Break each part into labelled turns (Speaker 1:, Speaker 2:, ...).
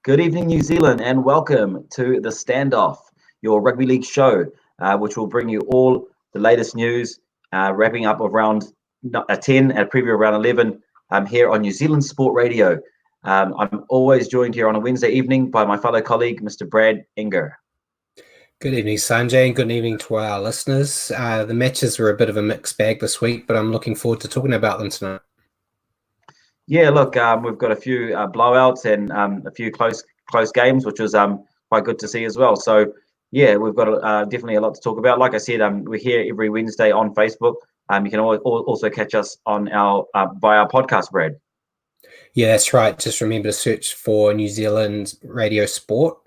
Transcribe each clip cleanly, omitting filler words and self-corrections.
Speaker 1: Good evening, New Zealand, and welcome to the Standoff, your rugby league show, which will bring you all the latest news, wrapping up of round 10 and preview of round 11 here on New Zealand Sport Radio. I'm always joined here on a Wednesday evening by my fellow colleague, Mr. Brad Inger.
Speaker 2: Good evening, Sanjay, and good evening to our listeners. The matches were a bit of a mixed bag this week, but I'm looking forward to talking about them tonight.
Speaker 1: Yeah, look, we've got a few blowouts and a few close games, which was quite good to see as well. So, yeah, we've got definitely a lot to talk about. Like I said, we're here every Wednesday on Facebook. You can also catch us on our via our podcast, Brad.
Speaker 2: Yeah, that's right. Just remember to search for New Zealand Radio Sport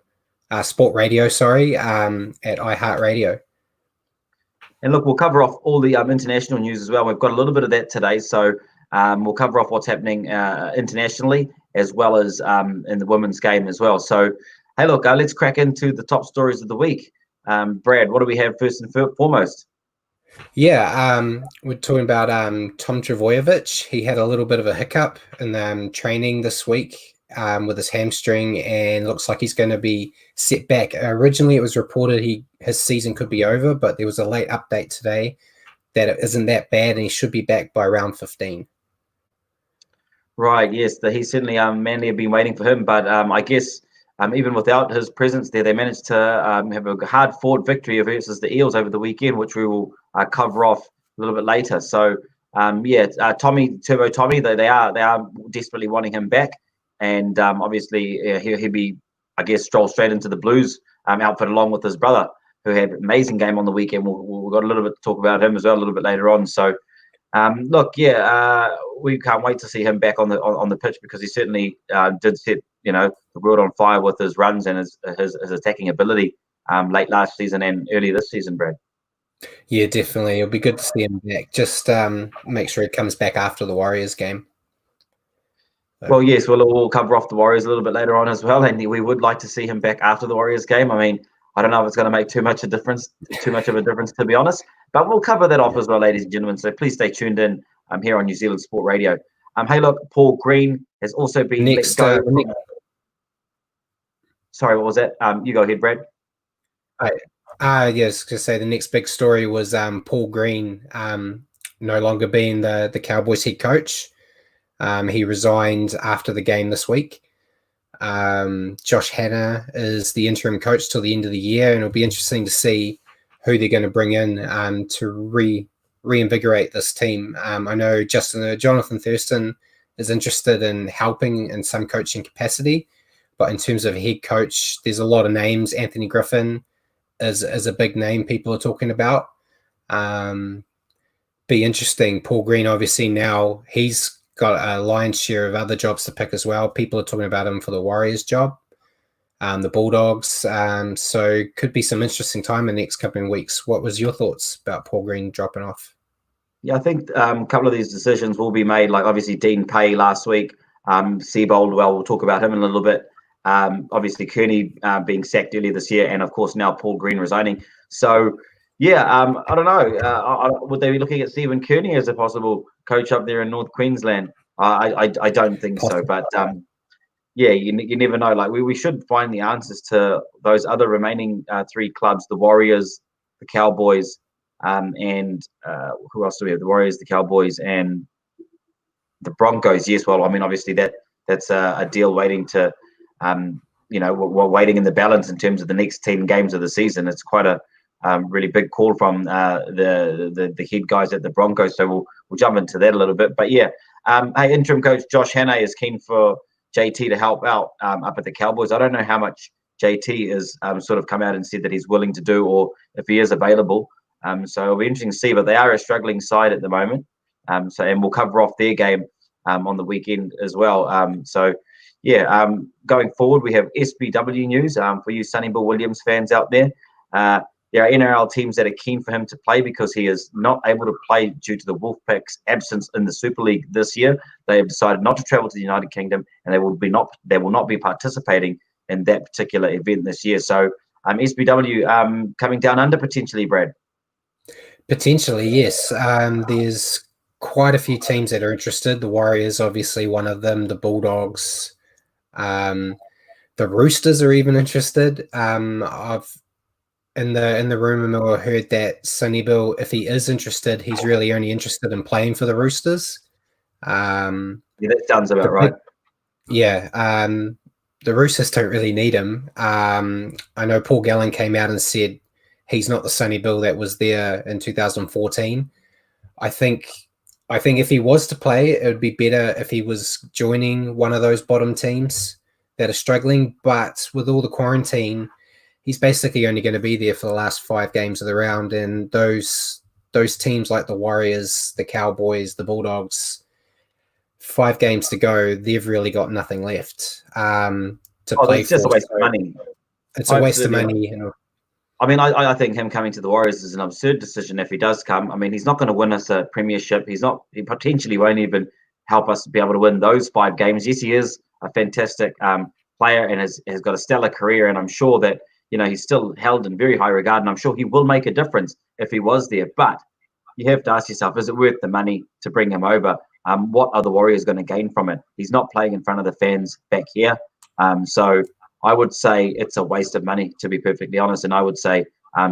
Speaker 2: Radio, at iHeartRadio.
Speaker 1: And look, we'll cover off all the international news as well. We've got a little bit of that today, so we'll cover off what's happening internationally as well as in the women's game as well. So, hey, look, let's crack into the top stories of the week. Brad, what do we have first and foremost?
Speaker 2: Yeah, we're talking about Tom Trbojevic. He had a little bit of a hiccup in training this week with his hamstring, and looks like he's going to be set back. Originally, it was reported his season could be over, but there was a late update today that it isn't that bad, and he should be back by round 15.
Speaker 1: Right, yes, he certainly Manly have been waiting for him, but I guess even without his presence there, they managed to have a hard-fought victory versus the Eels over the weekend, which we will cover off a little bit later. So, Turbo Tommy, they are desperately wanting him back, and obviously he'll be, I guess, stroll straight into the Blues outfit along with his brother, who had an amazing game on the weekend. We've got a little bit to talk about him as well a little bit later on. So, we can't wait to see him back on the pitch, because he certainly did set the world on fire with his runs and his attacking ability late last season and early this season, Brad.
Speaker 2: Yeah, definitely. It'll be good to see him back. Just make sure he comes back after the Warriors game.
Speaker 1: Well, yes, we'll cover off the Warriors a little bit later on as well, and we would like to see him back after the Warriors game. I mean, I don't know if it's going to make too much of a difference, to be honest, but we'll cover that off as well, ladies and gentlemen. So please stay tuned in here on New Zealand Sport Radio. Hey, look, Paul Green has also been let go. Sorry, what was that? You go ahead, Brad.
Speaker 2: Yes, to say the next big story was Paul Green no longer being the Cowboys head coach. He resigned after the game this week. Josh Hannah is the interim coach till the end of the year, and it'll be interesting to see who they're going to bring in to reinvigorate this team. I know Jonathan Thurston is interested in helping in some coaching capacity, but in terms of head coach, there's a lot of names. Anthony Griffin is a big name people are talking about. Be interesting. Paul Green, obviously, now he's got a lion's share of other jobs to pick as well. People are talking about him for the Warriors job, the Bulldogs. So could be some interesting time in the next couple of weeks. What was your thoughts about Paul Green dropping off?
Speaker 1: Yeah, I think a couple of these decisions will be made, like obviously Dean Pay last week, Seabold, we'll talk about him in a little bit. Obviously Kearney being sacked earlier this year, and of course now Paul Green resigning. So, yeah, I don't know. Would they be looking at Stephen Kearney as a possible coach up there in North Queensland? I don't think so, but yeah, you never know. Like we should find the answers to those other remaining three clubs: the Warriors, the Cowboys, and who else do we have? The Warriors, the Cowboys, and the Broncos. Yes, well, I mean, obviously that's a deal waiting to, we're waiting in the balance in terms of the next 10 games of the season. It's quite a really big call from the head guys at the Broncos. So we'll jump into that a little bit. But yeah, hey, interim coach Josh Hannah is keen for JT to help out up at the Cowboys. I don't know how much JT is sort of come out and said that he's willing to do, or if he is available. So it'll be interesting to see. But they are a struggling side at the moment. And we'll cover off their game on the weekend as well. Going forward, we have SBW news for you Sonny Bill Williams fans out there. There are NRL teams that are keen for him to play because he is not able to play due to the Wolfpack's absence in the Super League this year. They have decided not to travel to the United Kingdom, and they will not be participating in that particular event this year. So SBW coming down under potentially, Brad.
Speaker 2: Potentially, yes. There's quite a few teams that are interested. The Warriors, obviously, one of them. The Bulldogs. The Roosters are even interested. I've in the rumor mill heard that Sonny Bill, if he is interested, he's really only interested in playing for the Roosters.
Speaker 1: Yeah, that sounds about right.
Speaker 2: Yeah, the Roosters don't really need him. I know Paul Gallen came out and said he's not the Sonny Bill that was there in 2014. I think if he was to play, it would be better if he was joining one of those bottom teams that are struggling. But with all the quarantine, he's basically only going to be there for the last 5 games of the round, and those teams like the Warriors, the Cowboys, the Bulldogs, 5 games to go, they've really got nothing left to play
Speaker 1: it's just
Speaker 2: for.
Speaker 1: a waste of money.
Speaker 2: It's a waste of money.
Speaker 1: I mean, I think him coming to the Warriors is an absurd decision if he does come. I mean, he's not going to win us a premiership. He potentially won't even help us be able to win those 5 games. Yes, he is a fantastic player and has got a stellar career. And I'm sure that, he's still held in very high regard. And I'm sure he will make a difference if he was there. But you have to ask yourself, is it worth the money to bring him over? What are the Warriors going to gain from it? He's not playing in front of the fans back here. So I would say it's a waste of money, to be perfectly honest. And I would say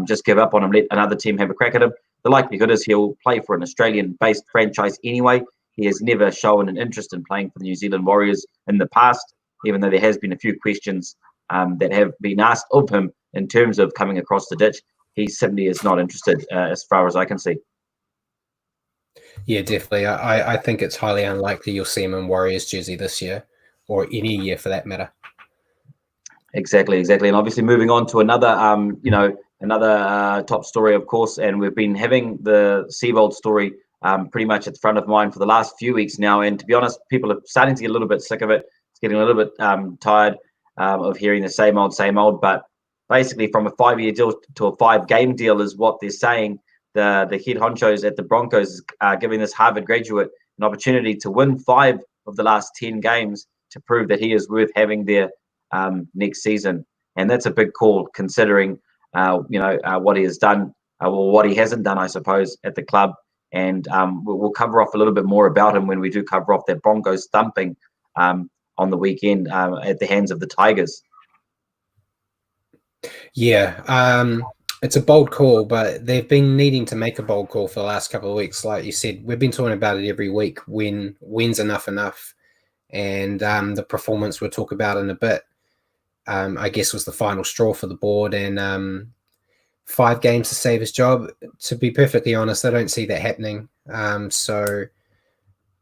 Speaker 1: just give up on him, let another team have a crack at him. The likelihood is he'll play for an Australian-based franchise anyway. He has never shown an interest in playing for the New Zealand Warriors in the past, even though there has been a few questions that have been asked of him in terms of coming across the ditch. He simply is not interested as far as I can see.
Speaker 2: Yeah, definitely. I think it's highly unlikely you'll see him in Warriors jersey this year, or any year for that matter.
Speaker 1: Exactly. And obviously moving on to another, another top story, of course, and we've been having the Seibold story pretty much at the front of mind for the last few weeks now. And to be honest, people are starting to get a little bit sick of it. It's getting a little bit tired of hearing the same old. But basically, from a 5-year deal to a 5-game deal is what they're saying. The head honchos at the Broncos are giving this Harvard graduate an opportunity to win 5 of the last 10 games to prove that he is worth having there next season. And that's a big call considering, what he has done, or what he hasn't done, I suppose, at the club. And we'll cover off a little bit more about him when we do cover off that Broncos thumping on the weekend at the hands of the Tigers.
Speaker 2: Yeah, it's a bold call, but they've been needing to make a bold call for the last couple of weeks. Like you said, we've been talking about it every week. When's enough? And the performance we'll talk about in a bit, I guess, was the final straw for the board. And 5 games to save his job. To be perfectly honest, I don't see that happening. So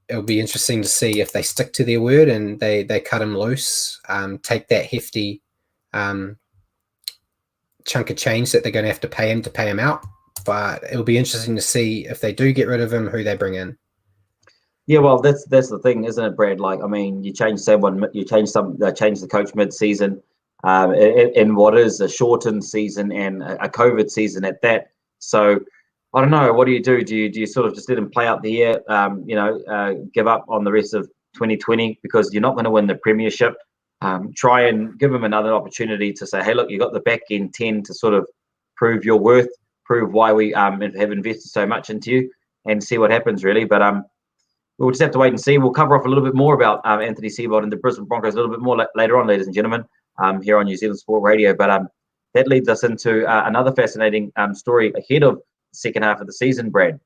Speaker 2: it'll be interesting to see if they stick to their word and they cut him loose, take that hefty chunk of change that they're going to have to pay him out. But it'll be interesting to see if they do get rid of him, who they bring in.
Speaker 1: Yeah, well, that's the thing, isn't it, Brad? Like, I mean, you change someone, change the coach mid-season, in what is a shortened season and a COVID season at that. So I don't know. What do you do? Do you sort of just let him play out the year? Give up on the rest of 2020 because you're not going to win the premiership. Try and give him another opportunity to say, hey, look, you got the back end 10 to sort of prove your worth, prove why we have invested so much into you, and see what happens, really. But we'll just have to wait and see. We'll cover off a little bit more about Anthony Seibold and the Brisbane Broncos a little bit more later on, ladies and gentlemen, here on New Zealand Sport Radio. But that leads us into another fascinating story ahead of the second half of the season, Brad.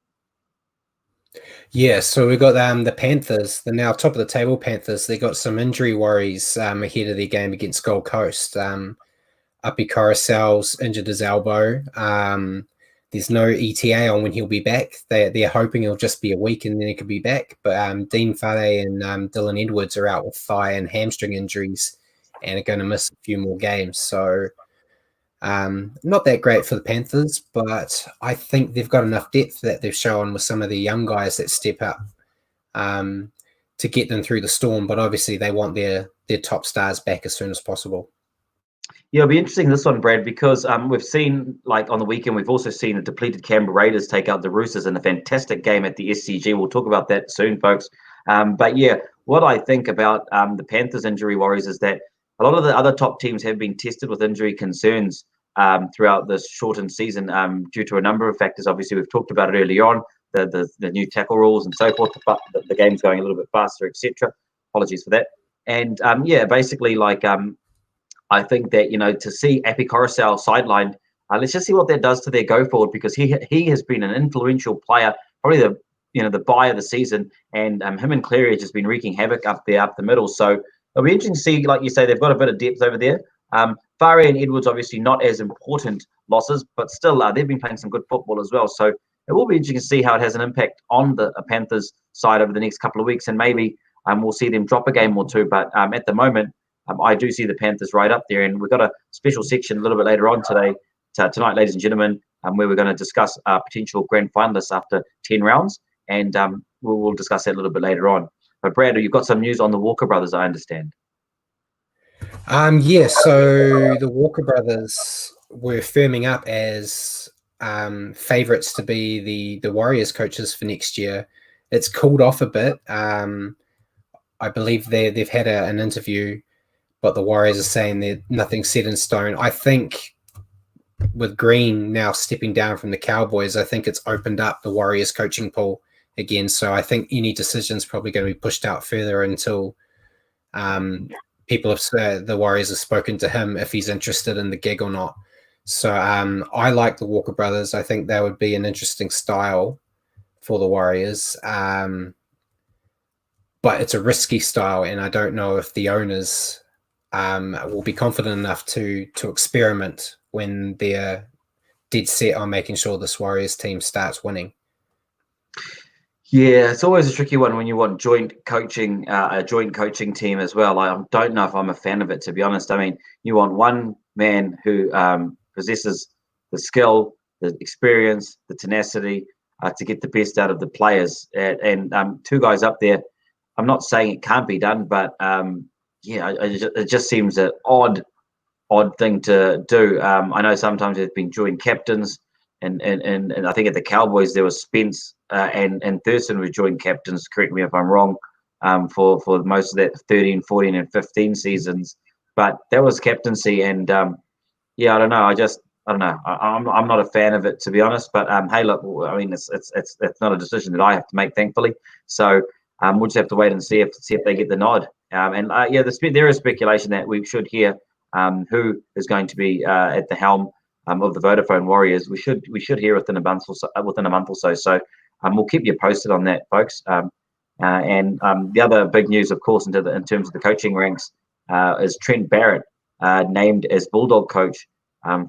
Speaker 2: Yeah, so we've got the Panthers, the now top of the table Panthers. They got some injury worries ahead of their game against Gold Coast. Uppy Carousel's injured his elbow. There's no ETA on when he'll be back. They're hoping it'll just be a week and then he could be back. But Dean Fade and Dylan Edwards are out with thigh and hamstring injuries and are going to miss a few more games. So not that great for the Panthers, but I think they've got enough depth that they've shown with some of the young guys that step up to get them through the storm. But obviously they want their top stars back as soon as possible.
Speaker 1: Yeah, it'll be interesting this one, Brad, because we've seen, like on the weekend, we've also seen the depleted Canberra Raiders take out the Roosters in a fantastic game at the SCG. We'll talk about that soon, folks. But yeah, what I think about the Panthers injury worries is that a lot of the other top teams have been tested with injury concerns throughout this shortened season due to a number of factors. Obviously, we've talked about it earlier on, the new tackle rules and so forth, the game's going a little bit faster, etc. Apologies for that. And yeah, basically, like I think that, to see Api Coruscant sidelined, let's just see what that does to their go forward, because he has been an influential player, probably the buy of the season, and him and Cleary have just been wreaking havoc up the middle. So it'll be interesting to see, like you say, they've got a bit of depth over there. Farre and Edwards obviously not as important losses, but still they've been playing some good football as well. So it will be interesting to see how it has an impact on the Panthers side over the next couple of weeks, and maybe we'll see them drop a game or two. But at the moment, I do see the Panthers right up there, and we've got a special section a little bit later on tonight, ladies and gentlemen, where we're going to discuss potential grand finalists after 10 rounds, and we'll discuss that a little bit later on. But Brad, you've got some news on the Walker brothers, I understand.
Speaker 2: Yeah, so the Walker brothers were firming up as favourites to be the Warriors coaches for next year. It's cooled off a bit. I believe they've had an interview, but the Warriors are saying that nothing's set in stone. I think with Green now stepping down from the Cowboys, I think it's opened up the Warriors coaching pool again. So I think any decision's probably going to be pushed out further until the Warriors have spoken to him if he's interested in the gig or not. So I like the Walker brothers. I think that would be an interesting style for the Warriors. But it's a risky style, and I don't know if the owners will be confident enough to experiment when they're dead set on making sure this Warriors team starts winning.
Speaker 1: Yeah, it's always a tricky one when you want joint coaching, a joint coaching team as well. I don't know if I'm a fan of it, to be honest. I mean, you want one man who possesses the skill, the experience, the tenacity to get the best out of the players, and two guys up there. I'm not saying it can't be done, but it just seems an odd thing to do. I know sometimes there's been joint captains, and I think at the Cowboys there was Spence and Thurston were joint captains. Correct me if I'm wrong. For most of that 13, 14, and 15 seasons, but that was captaincy, and I don't know. I don't know. I'm not a fan of it, to be honest. But hey, look, I mean, it's not a decision that I have to make, thankfully. So we'll just have to wait and see if they get the nod. There is speculation that we should hear who is going to be at the helm of the Vodafone Warriors. We should hear within a month or so. So we'll keep you posted on that, folks. The other big news, of course, in terms of the coaching ranks, is Trent Barrett named as Bulldog coach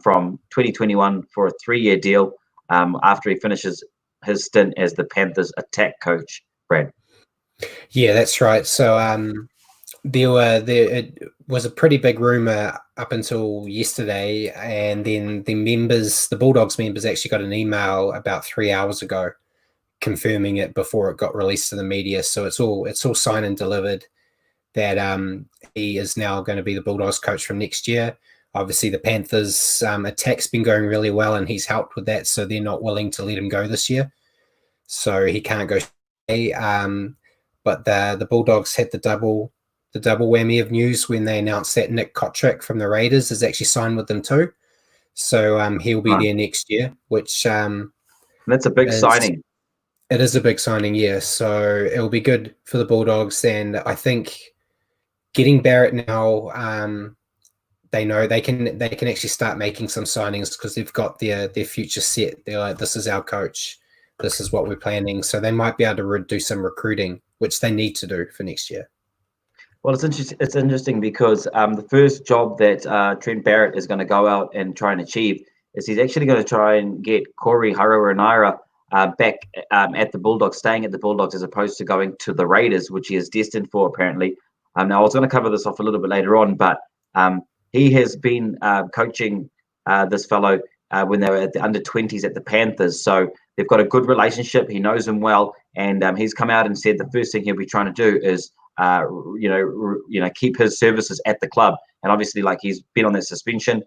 Speaker 1: from 2021 for a 3-year deal after he finishes his stint as the Panthers attack coach. Brad.
Speaker 2: Yeah, that's right. So it was a pretty big rumor up until yesterday, and then the Bulldogs members actually got an email about 3 hours ago confirming it before it got released to the media. So it's all signed and delivered that he is now going to be the Bulldogs coach from next year. Obviously, the Panthers attack's been going really well, and he's helped with that. So they're not willing to let him go this year. So he can't go. But the Bulldogs had the double whammy of news when they announced that Nick Kotrick from the Raiders is actually signed with them too. So he'll be there next year, which
Speaker 1: that's a big signing.
Speaker 2: It is a big signing, yeah. So it'll be good for the Bulldogs, and I think getting Barrett now, they know they can actually start making some signings because they've got their future set. They're like, this is our coach, this is what we're planning. So they might be able to do some recruiting, which they need to do for next year.
Speaker 1: Well, it's interesting because the first job that Trent Barrett is going to go out and try and achieve is he's actually going to try and get Corey Harawira back at the Bulldogs, staying at the Bulldogs as opposed to going to the Raiders, which he is destined for apparently. Now I was going to cover this off a little bit later on, but he has been coaching this fellow when they were at the under-20s at the Panthers, so they've got a good relationship. He knows him well, and he's come out and said the first thing he'll be trying to do is keep his services at the club. And obviously, like, he's been on that suspension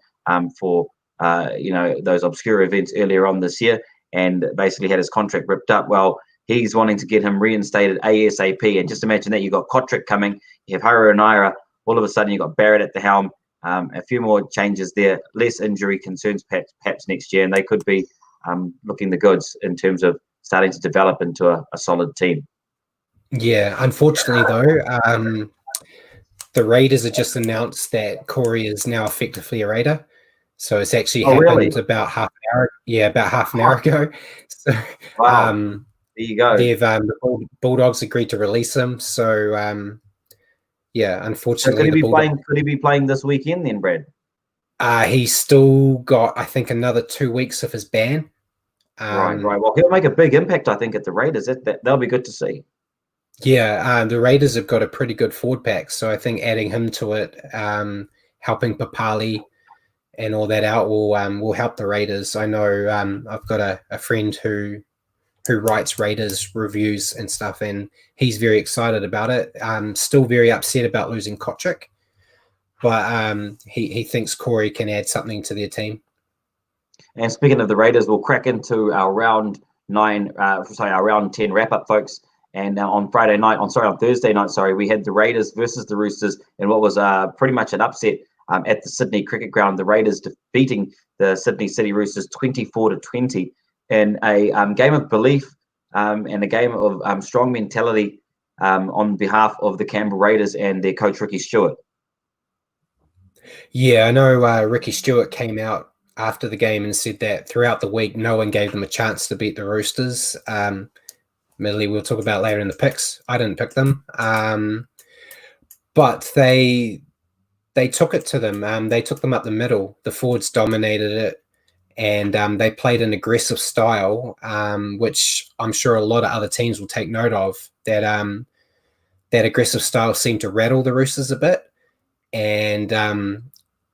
Speaker 1: for those obscure events earlier on this year, and basically had his contract ripped up. Well, he's wanting to get him reinstated ASAP. And just imagine that you've got Kotrick coming, you have Harawira, all of a sudden you've got Barrett at the helm. A few more changes there, less injury concerns perhaps next year, and they could be looking the goods in terms of starting to develop into a solid team.
Speaker 2: Yeah, unfortunately though, The Raiders have just announced that Corey is now effectively a Raider. So it's actually
Speaker 1: Oh,
Speaker 2: happened
Speaker 1: really?
Speaker 2: about half an hour. Yeah, about half an hour ago. So
Speaker 1: Wow. There you go.
Speaker 2: they've the Bulldogs agreed to release him. So yeah,
Speaker 1: So
Speaker 2: unfortunately
Speaker 1: could he
Speaker 2: the
Speaker 1: be
Speaker 2: Bulldogs.
Speaker 1: playing? Could he be playing this weekend then, Brad?
Speaker 2: He's still got, I think, another 2 weeks of his ban.
Speaker 1: Right. Well, he'll make a big impact, I think, at the Raiders. That'll be good to see.
Speaker 2: Yeah, the Raiders have got a pretty good forward pack, so I think adding him to it, helping Papali and all that out will help the Raiders. I know I've got a friend who writes Raiders reviews and stuff, and he's very excited about it. Still very upset about losing Kotrick, but he thinks Corey can add something to their team.
Speaker 1: And speaking of the Raiders, we'll crack into our round 9, our round 10 wrap up, folks. And on Thursday night, we had the Raiders versus the Roosters in what was pretty much an upset at the Sydney Cricket Ground. The Raiders defeating the Sydney City Roosters 24-20 in a game of belief and a game of strong mentality on behalf of the Canberra Raiders and their coach Ricky Stewart.
Speaker 2: Yeah, I know Ricky Stewart came out after the game and said that throughout the week, no one gave them a chance to beat the Roosters. Admittedly, we'll talk about later in the picks. I didn't pick them, but they took it to them. They took them up the middle. The forwards dominated it, and they played an aggressive style, which I'm sure a lot of other teams will take note of. That aggressive style seemed to rattle the Roosters a bit, and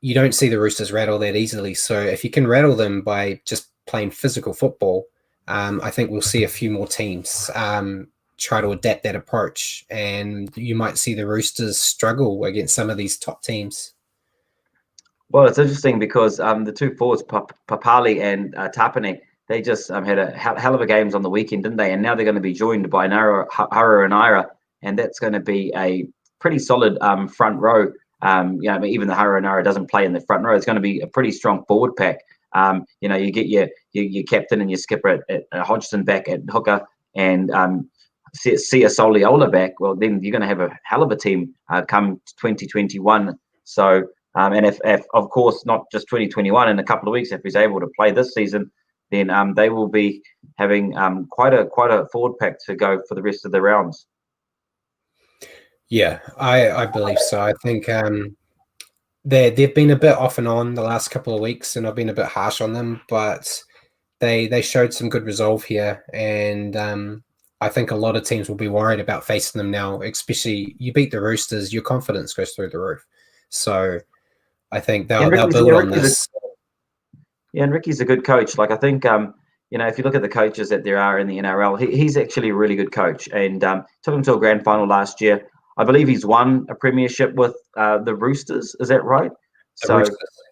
Speaker 2: you don't see the Roosters rattle that easily. So if you can rattle them by just playing physical football, I think we'll see a few more teams try to adapt that approach, and you might see the Roosters struggle against some of these top teams.
Speaker 1: Well, it's interesting because the two forwards, Papali and Tapine, they just had a hell of a games on the weekend, didn't they? And now they're going to be joined by Haru and Ira, and that's going to be a pretty solid front row. Even the Haru and Ira doesn't play in the front row. It's going to be a pretty strong forward pack. You get your captain and your skipper at Hodgson back at hooker, and Sia Soliola back. Well, then you're going to have a hell of a team come 2021. So, and if of course not just 2021, in a couple of weeks, if he's able to play this season, then they will be having quite a forward pack to go for the rest of the rounds.
Speaker 2: Yeah, I believe so. I think they've been a bit off and on the last couple of weeks, and I've been a bit harsh on them, but they showed some good resolve here, and I think a lot of teams will be worried about facing them now, especially you beat the Roosters, your confidence goes through the roof. So I think they'll build on this.
Speaker 1: And Ricky's a good coach. Like, I think, if you look at the coaches that there are in the NRL, he's actually a really good coach, and took him to a grand final last year. I believe he's won a premiership with the Roosters. Is that right?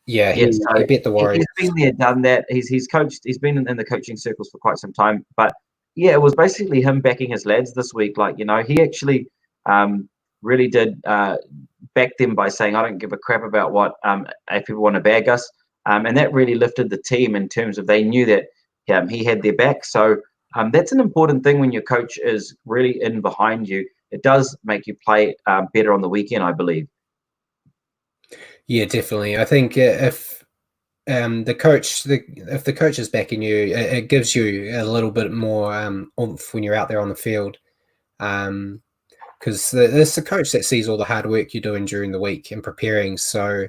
Speaker 2: Yeah, he beat the Warriors.
Speaker 1: He's been there, done that. He's coached. He's been in the coaching circles for quite some time. But yeah, it was basically him backing his lads this week. Like, he actually really did back them by saying, "I don't give a crap about what if people want to bag us," and that really lifted the team in terms of they knew that he had their back. So that's an important thing when your coach is really in behind you. It does make you play better on the weekend, I believe.
Speaker 2: Yeah, definitely. I think if the coach is backing you, it gives you a little bit more oomph when you're out there on the field, because it's the coach that sees all the hard work you're doing during the week and preparing. So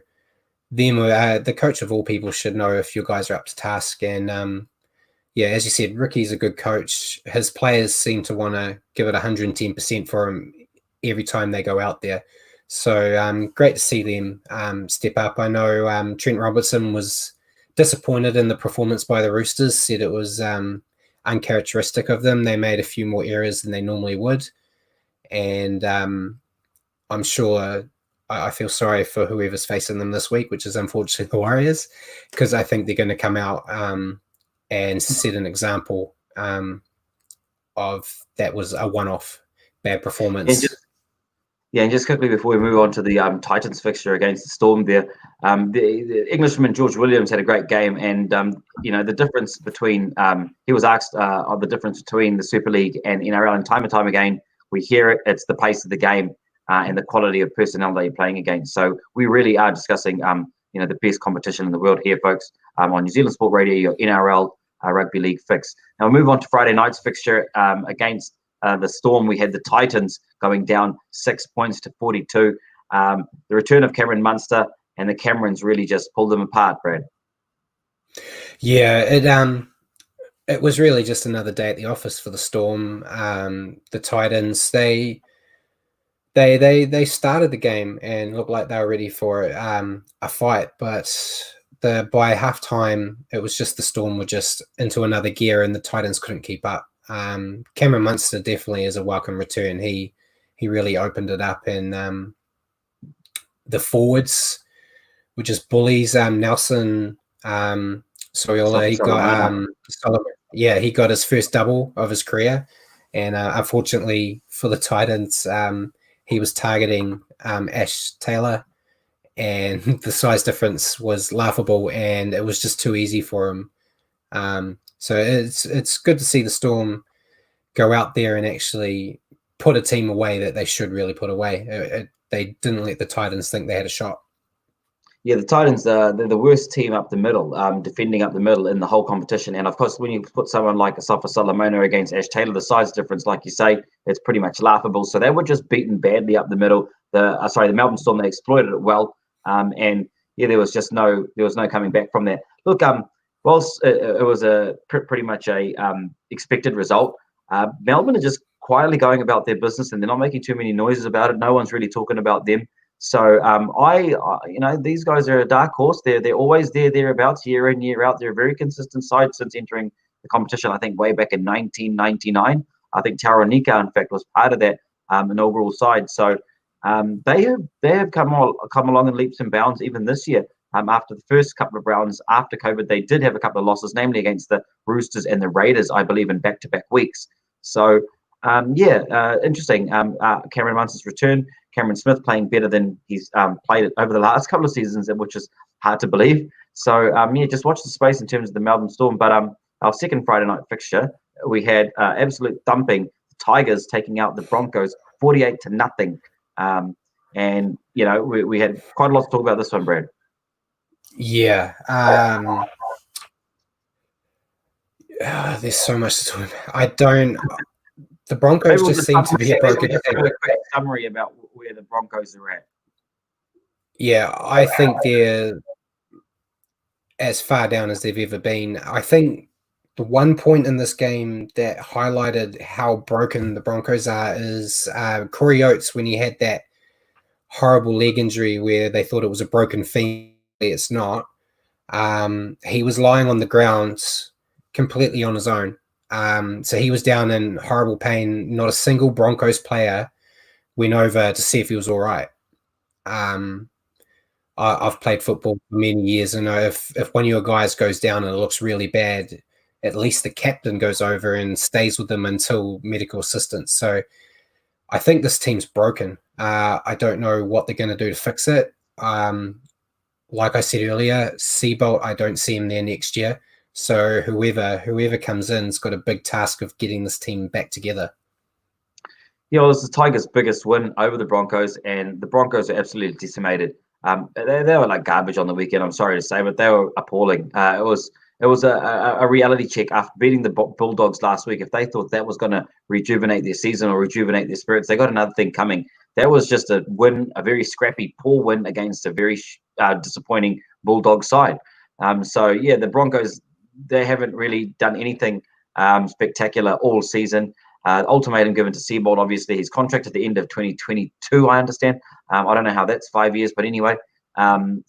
Speaker 2: the coach of all people should know if your guys are up to task. And yeah, as you said, Ricky's a good coach. His players seem to want to give it 110% for him every time they go out there. So great to see them step up. I know Trent Robertson was disappointed in the performance by the Roosters, said it was uncharacteristic of them. They made a few more errors than they normally would. And I'm sure I feel sorry for whoever's facing them this week, which is unfortunately the Warriors, because I think they're going to come out and set an example of that was a one-off bad performance.
Speaker 1: And just quickly before we move on to the Titans fixture against the Storm there, the Englishman George Williams had a great game, and the difference between he was asked of the difference between the Super League and NRL, and time again we hear it. It's the pace of the game. and the quality of personnel they're playing against. So we really are discussing, the best competition in the world here, folks, on New Zealand Sport Radio, your NRL Rugby League fix. Now we'll move on to Friday night's fixture against the Storm. We had the Titans going down 6 points to 42. The return of Cameron Munster, and the Camerons really just pulled them apart, Brad.
Speaker 2: Yeah, it was really just another day at the office for the Storm. The Titans, they started the game and looked like they were ready for a fight, but by halftime, it was just the Storm were just into another gear, and the Titans couldn't keep up. Cameron Munster definitely is a welcome return. He really opened it up, and the forwards were just bullies. Nelson Soyola, he got his first double of his career, and unfortunately for the Titans, he was targeting Ash Taylor, and the size difference was laughable, and it was just too easy for him. So it's good to see the Storm go out there and actually put a team away that they should really put away. They didn't let the Titans think they had a shot.
Speaker 1: Yeah, the Titans, they're the worst team up the middle, defending up the middle in the whole competition. And, of course, when you put someone like Asafa Solomona against Ash Taylor, the size difference, like you say, it's pretty much laughable. So they were just beaten badly up the middle. The Melbourne Storm, they exploited it well. And, yeah, there was no coming back from that. Look, whilst it was pretty much a expected result, Melbourne are just quietly going about their business, and they're not making too many noises about it. No one's really talking about them. So these guys are a dark horse. They're always thereabouts, year in, year out. They're a very consistent side since entering the competition. I think way back in 1999. I think Tauranika, in fact, was part of that inaugural side. So they have come along in leaps and bounds even this year. After the first couple of rounds after COVID, they did have a couple of losses, namely against the Roosters and the Raiders, I believe, in back-to-back weeks. So interesting. Cameron Munster's return. Cameron Smith playing better than he's played it over the last couple of seasons, which is hard to believe. So, just watch the space in terms of the Melbourne Storm. But our second Friday night fixture, we had absolute thumping. The Tigers taking out the Broncos 48-0. And, we had quite a lot to talk about this one, Brad.
Speaker 2: Yeah. There's so much to talk about. The Broncos just seem to be a broken team.
Speaker 1: A quick summary about where the Broncos are at.
Speaker 2: Yeah, I think they're as far down as they've ever been. I think the one point in this game that highlighted how broken the Broncos are is Corey Oates, when he had that horrible leg injury where they thought it was a broken femur. It's not. He was lying on the ground completely on his own. So he was down in horrible pain. Not a single Broncos player went over to see if he was all right. I've played football for many years, and if one of your guys goes down and it looks really bad, at least the captain goes over and stays with them until medical assistance. So I think this team's broken. I don't know what they're going to do to fix it. Like I said earlier, Seabolt, I don't see him there next year. So whoever comes in's got a big task of getting this team back together.
Speaker 1: Yeah, well, it's the Tigers' biggest win over the Broncos, and the Broncos are absolutely decimated. They were like garbage on the weekend, I'm sorry to say, but they were appalling. It was a reality check after beating the Bulldogs last week. If they thought that was going to rejuvenate their season or rejuvenate their spirits, they got another thing coming. That was just a win, a very scrappy, poor win against a very disappointing Bulldog side. The Broncos, they haven't really done anything spectacular all season. Ultimatum given to Seabold, obviously. His contract at the end of 2022, I understand. I don't know how that's 5 years, but anyway. Win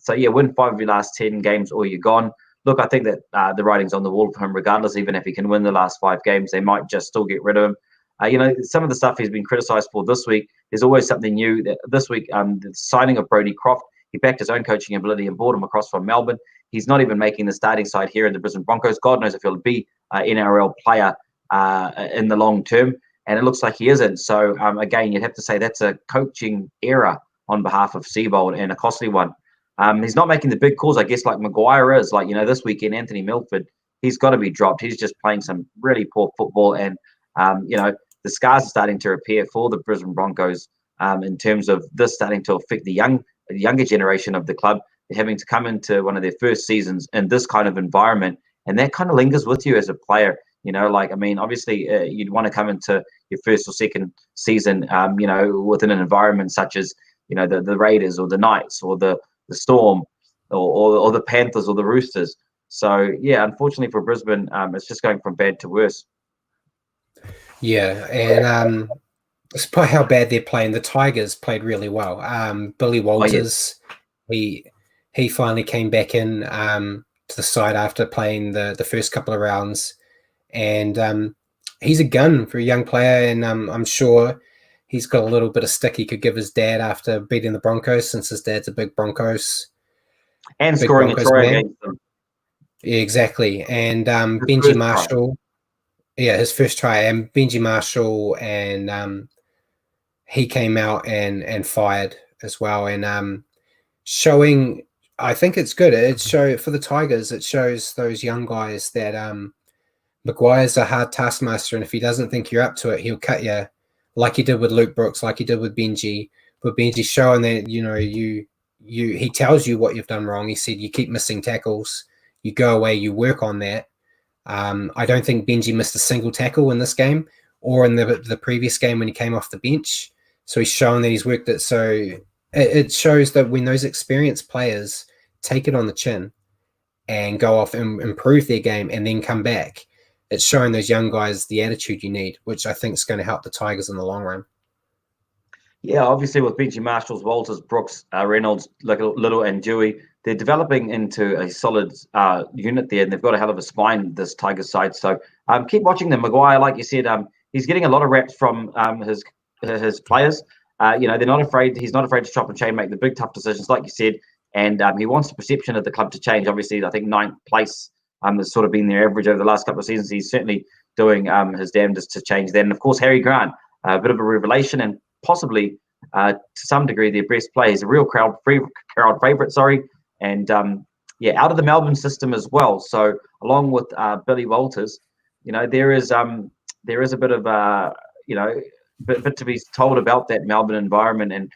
Speaker 1: 5 of your last 10 games or you're gone. Look, I think that the writing's on the wall for him regardless. Even if he can win the last 5 games, they might just still get rid of him. Some of the stuff he's been criticised for this week, there's always something new. This week, the signing of Brodie Croft, he backed his own coaching ability and brought him across from Melbourne. He's not even making the starting side here in the Brisbane Broncos. God knows if he'll be an NRL player in the long term, and it looks like he isn't. So, again, you'd have to say that's a coaching error on behalf of Seabold, and a costly one. He's not making the big calls, I guess, like Maguire is. Like, this weekend, Anthony Milford, he's got to be dropped. He's just playing some really poor football, and, the scars are starting to appear for the Brisbane Broncos in terms of this starting to affect the younger generation of the club, having to come into one of their first seasons in this kind of environment, and that kind of lingers with you as a player. Like, I mean, obviously, you'd want to come into your first or second season, within an environment such as, the Raiders or the Knights or the Storm or the Panthers or the Roosters. So, yeah, unfortunately for Brisbane, it's just going from bad to worse.
Speaker 2: Yeah, and despite how bad they're playing, the Tigers played really well. Billy Walters, he finally came back in to the side after playing the first couple of rounds, and he's a gun for a young player, and I'm sure he's got a little bit of stick he could give his dad after beating the Broncos, since his dad's a big Broncos
Speaker 1: and scoring Broncos a try against them.
Speaker 2: Yeah, exactly. And Benji Marshall, his first try, and Benji Marshall, and he came out and fired as well, and showing, I think it's good. For the Tigers, it shows those young guys that Maguire's a hard taskmaster, and if he doesn't think you're up to it, he'll cut you, like he did with Luke Brooks, like he did with Benji. But Benji showing that he tells you what you've done wrong. He said you keep missing tackles, you go away, you work on that. I don't think Benji missed a single tackle in this game or in the previous game when he came off the bench. So he's shown that he's worked it. So it shows that when those experienced players take it on the chin and go off and improve their game and then come back, it's showing those young guys the attitude you need, which I think is going to help the Tigers in the long run.
Speaker 1: Yeah, obviously with Benji Marshalls, Walters, Brooks, Reynolds, Little and Dewey, they're developing into a solid unit there, and they've got a hell of a spine, this Tigers side. So keep watching them. Maguire, like you said, he's getting a lot of reps from his players. They're not afraid. He's not afraid to chop and chain, make the big tough decisions, like you said, and he wants the perception of the club to change. Obviously, I think 9th place has sort of been their average over the last couple of seasons. He's certainly doing his damnedest to change that. And of course, Harry Grant, a bit of a revelation, and possibly to some degree their best player. He's a real crowd favourite, and out of the Melbourne system as well. So along with Billy Walters, there is a bit of bit to be told about that Melbourne environment, and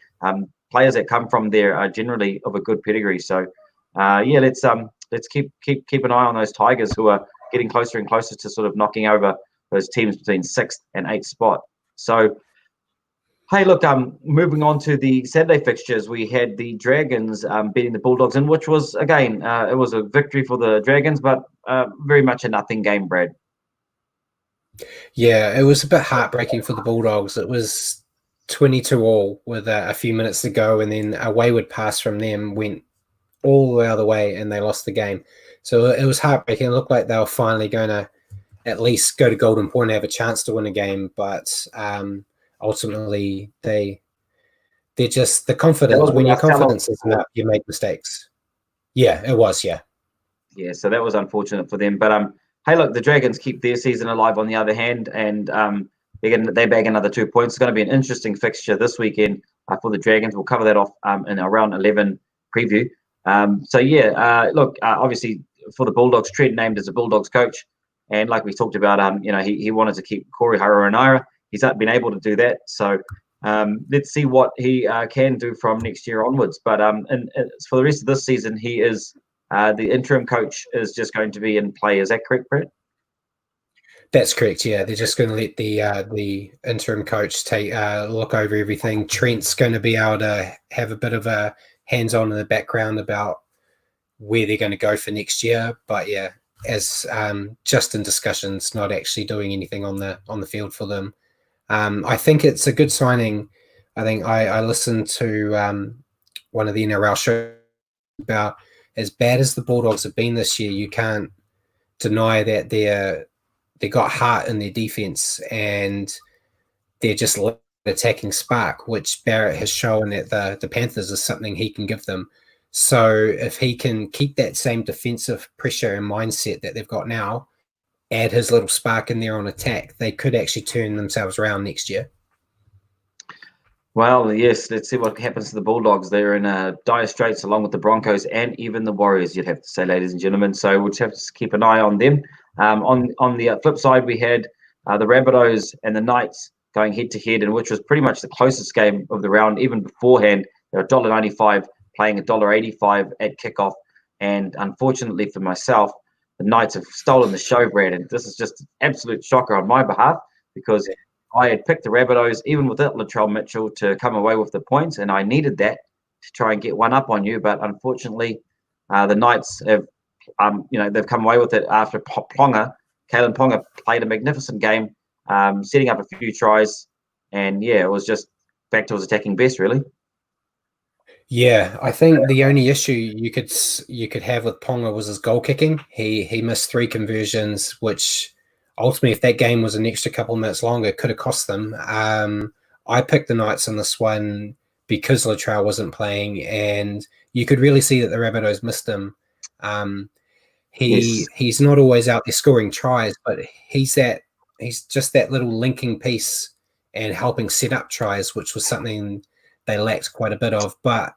Speaker 1: players that come from there are generally of a good pedigree. So let's keep an eye on those Tigers, who are getting closer and closer to sort of knocking over those teams between 6th and 8th spot. So, hey, look, moving on to the Saturday fixtures, we had the Dragons beating the Bulldogs, and which was, again, it was a victory for the Dragons, but very much a nothing game, Brad.
Speaker 2: Yeah, it was a bit heartbreaking for the Bulldogs. It was 22-all with a few minutes to go, and then a wayward pass from them went all the other way, and they lost the game. So it was heartbreaking. It looked like they were finally going to at least go to Golden Point and have a chance to win a game, but ultimately they're just the confidence. When your confidence is up, you make mistakes. Yeah, it was. Yeah,
Speaker 1: so that was unfortunate for them. But hey, look, the Dragons keep their season alive on the other hand, and they bag another 2 points. It's going to be an interesting fixture this weekend for the Dragons. We'll cover that off in our round 11 preview. Obviously for the Bulldogs, Trent named as a Bulldogs coach, and like we talked about, he wanted to keep Corey Harawira. He's not been able to do that, so let's see what he can do from next year onwards. But and for the rest of this season, he is the interim coach is just going to be in play. Is that correct, Brett?
Speaker 2: That's correct. Yeah, they're just going to let the interim coach take look over everything. Trent's going to be able to have a bit of a hands-on in the background about where they're going to go for next year. But yeah, as just in discussions, not actually doing anything on the field for them. I think it's a good signing. I think I listened to one of the NRL shows about, as bad as the Bulldogs have been this year, you can't deny that they got heart in their defense, and they're just attacking spark, which Barrett has shown that the Panthers is something he can give them. So if he can keep that same defensive pressure and mindset that they've got now, add his little spark in there on attack, they could actually turn themselves around next year.
Speaker 1: Well, yes, let's see what happens to the Bulldogs. They're in dire straits along with the Broncos and even the Warriors, you'd have to say, ladies and gentlemen. So we'll just have to keep an eye on them. On the flip side, we had the Rabbitohs and the Knights going head to head, and which was pretty much the closest game of the round. Even beforehand, they were $1.95 playing $1.85 at kickoff. And unfortunately for myself, the Knights have stolen the show, Brad. And this is just an absolute shocker on my behalf, because I had picked the Rabbitohs, even without Latrell Mitchell, to come away with the points, and I needed that to try and get one up on you. But unfortunately, the Knights have, they've come away with it after Kalen Ponga played a magnificent game, setting up a few tries, and it was just back to his attacking best, really.
Speaker 2: Yeah, I think the only issue you could have with Ponga was his goal kicking. He missed 3 conversions, which ultimately, if that game was an extra couple of minutes longer, could have cost them. I picked the Knights in this one because Latrell wasn't playing, and you could really see that the Rabbitohs missed him. He's not always out there scoring tries, but he's just that little linking piece and helping set up tries, which was something they lacked quite a bit of. But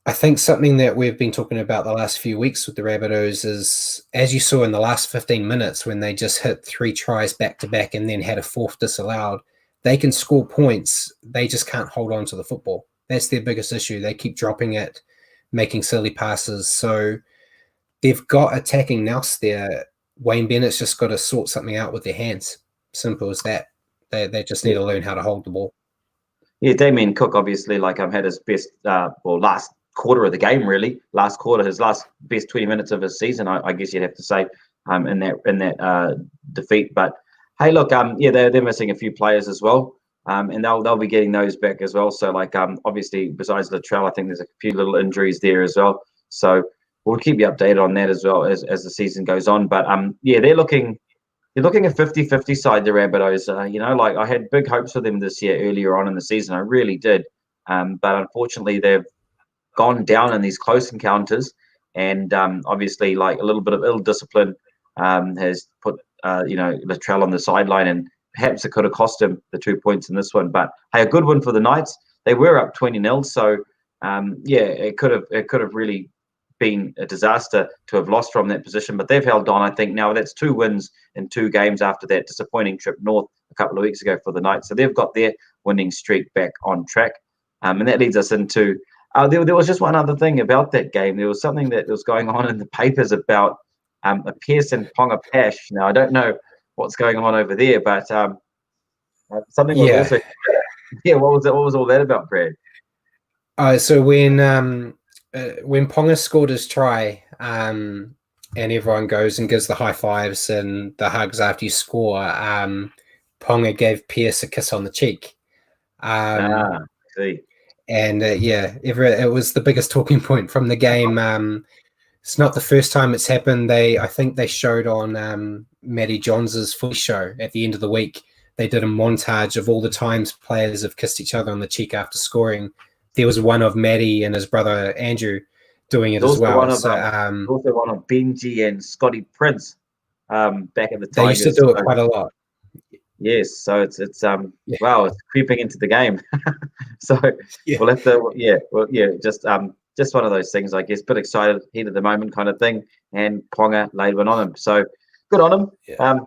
Speaker 2: I think something that we've been talking about the last few weeks with the Rabbitohs is, as you saw in the last 15 minutes, when they just hit 3 tries back to back and then had a 4th disallowed, they can score points. They just can't hold on to the football. That's their biggest issue. They keep dropping it, making silly passes. So they've got attacking nous there. Wayne Bennett's just got to sort something out with their hands. Simple as that. They just need to learn how to hold the ball.
Speaker 1: Yeah, Damien Cook obviously had his best last quarter of the game, really. Last quarter, his last best 20 minutes of his season, I guess you'd have to say, in that defeat. But hey, look, they're missing a few players as well, and they'll be getting those back as well. So obviously besides Latrell, I think there's a few little injuries there as well. So we'll keep you updated on that as well as the season goes on. But they're looking a 50-50 side, the Rabbitohs. I had big hopes for them this year earlier on in the season. I really did. But unfortunately, they've gone down in these close encounters. And obviously, a little bit of ill discipline has put, Latrell on the sideline. And perhaps it could have cost him the 2 points in this one. But, hey, a good win for the Knights. They were up 20-0. So, it could have really been a disaster to have lost from that position, but they've held on. I think now that's 2 wins in 2 games after that disappointing trip north a couple of weeks ago for the Knights. So they've got their winning streak back on track. And that leads us into there was just one other thing about that game. There was something that was going on in the papers about a Pearson Ponga Pash. Now I don't know what's going on over there, but something was also what was all that about, Brad?
Speaker 2: So when Ponga scored his try, and everyone goes and gives the high fives and the hugs after you score, Ponga gave Pierce a kiss on the cheek.
Speaker 1: See.
Speaker 2: And it was the biggest talking point from the game. It's not the first time it's happened. I think they showed on Matty Johns' footy show at the end of the week. They did a montage of all the times players have kissed each other on the cheek after scoring. There was one of Matty and his brother Andrew doing it as well.
Speaker 1: Also one of Benji and Scotty Prince back at the Tigers.
Speaker 2: They used to do it quite a lot.
Speaker 1: Yes, so it's wow, it's creeping into the game. So we'll have to just one of those things, I guess. Bit excited, heat of the moment kind of thing, and Ponga laid one on him. So good on him. Yeah.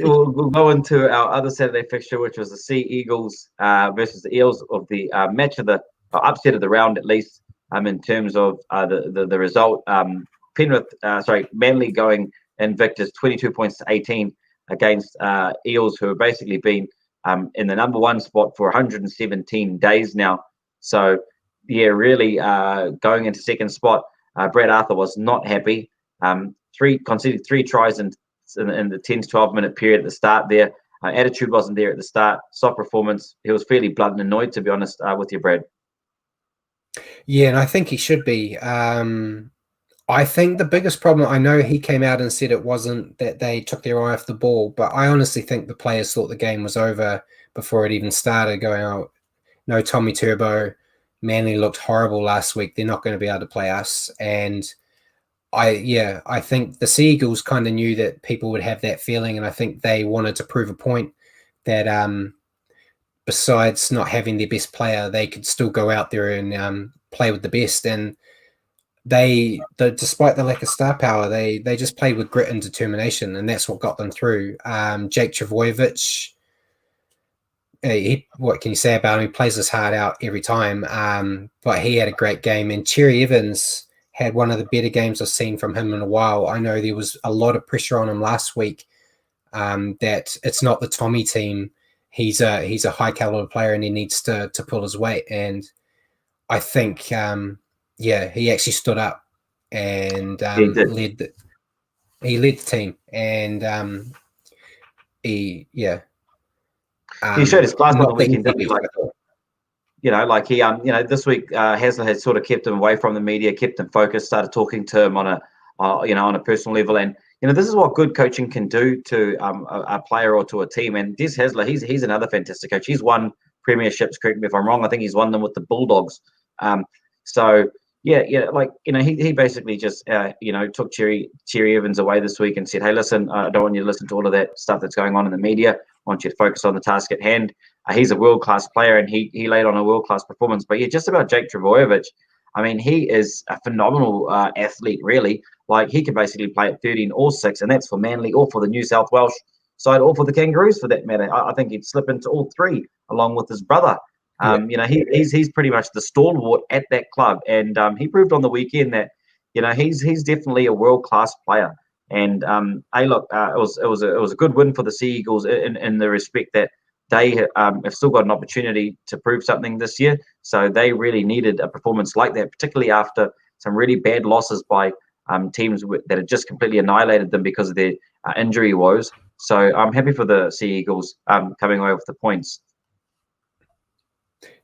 Speaker 1: We'll go into our other Saturday fixture, which was the Sea Eagles versus the Eels, of the match of the upset of the round, at least in terms of the result. Manly going invictus 22 points to 18 against Eels, who have basically been in the number 1 spot for 117 days now. So really going into second spot, Brett Arthur was not happy. Conceded 3 tries in the 10 to 12 minute period at the start there. Attitude wasn't there at the start. Soft performance. He was fairly blunt and annoyed, to be honest, with you, Brad.
Speaker 2: Yeah, and I think he should be. I think the biggest problem, I know he came out and said it wasn't that they took their eye off the ball, but I honestly think the players thought the game was over before it even started, going, oh, no Tommy Turbo. Manly looked horrible last week. They're not going to be able to play us. And I think the Sea Eagles kind of knew that people would have that feeling, and I think they wanted to prove a point that besides not having their best player, they could still go out there and play with the best. And despite the lack of star power, they just played with grit and determination, and that's what got them through. Jake Trbojevic, what can you say about him? He plays his heart out every time. But he had a great game, and Cherry Evans had one of the better games I've seen from him in a while. I know there was a lot of pressure on him last week. That it's not the Tommy team. He's a high caliber player, and he needs to pull his weight. And I think, he actually stood up and led the team, and he
Speaker 1: showed his class on the
Speaker 2: not being
Speaker 1: weekend, didn't he? Like, this week Hasler had sort of kept him away from the media, kept him focused, started talking to him on a personal level, and this is what good coaching can do to a player or to a team. And Des Hasler, he's another fantastic coach. He's won premierships. Correct me if I'm wrong. I think he's won them with the Bulldogs. He basically just took Cherry Evans away this week and said, hey, listen, I don't want you to listen to all of that stuff that's going on in the media. I want you to focus on the task at hand. He's a world-class player, and he laid on a world-class performance. But just about Jake Trbojevic, I mean, he is a phenomenal athlete, really. Like, he can basically play at 13 or 6, and that's for Manly or for the New South Welsh side or for the Kangaroos, for that matter. I think he'd slip into all three along with his brother. He's pretty much the stalwart at that club, and he proved on the weekend that he's definitely a world-class player. And it was a good win for the Sea Eagles in the respect that they have still got an opportunity to prove something this year. So they really needed a performance like that, particularly after some really bad losses by teams that had just completely annihilated them because of their injury woes. So I'm happy for the Sea Eagles coming away with the points.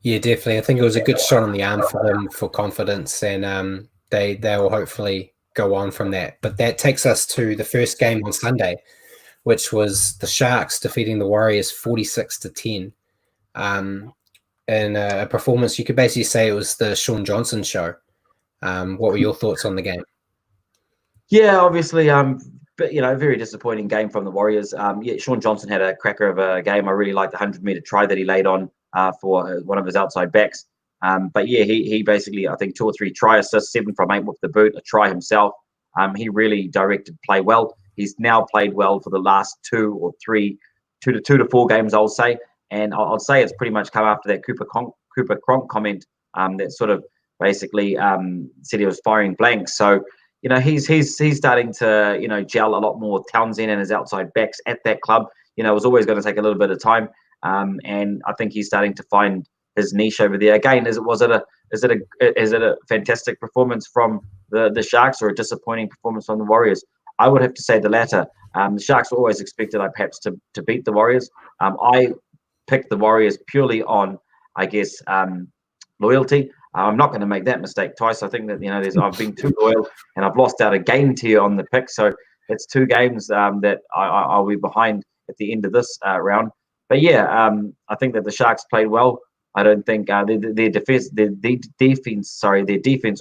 Speaker 2: Yeah, definitely. I think it was a good shot on the arm for them for confidence, and they will hopefully go on from that. But that takes us to the first game on Sunday, which was the Sharks defeating the Warriors 46-10. In a performance, you could basically say it was the Sean Johnson show. What were your thoughts on the game?
Speaker 1: Yeah, obviously, but very disappointing game from the Warriors. Sean Johnson had a cracker of a game. I really liked the 100-meter try that he laid on for one of his outside backs. He basically, I think, 2 or 3 try assists, 7 from 8 with the boot, a try himself. He really directed play well. He's now played well for the last 2 to 4 games, I'll say. And I'll say it's pretty much come after that Cooper Cronk comment that sort of basically said he was firing blanks. So, he's starting to, gel a lot more with Townsend and his outside backs at that club. It was always going to take a little bit of time. And I think he's starting to find his niche over there. Again, is it a fantastic performance from the Sharks or a disappointing performance from the Warriors? I would have to say the latter. The Sharks were always expected, perhaps, to beat the Warriors. I picked the Warriors purely on, I guess, loyalty. I'm not going to make that mistake twice. I think that I've been too loyal and I've lost out a game tier on the pick. So it's 2 games that I'll be behind at the end of this round. But I think that the Sharks played well. I don't think their defense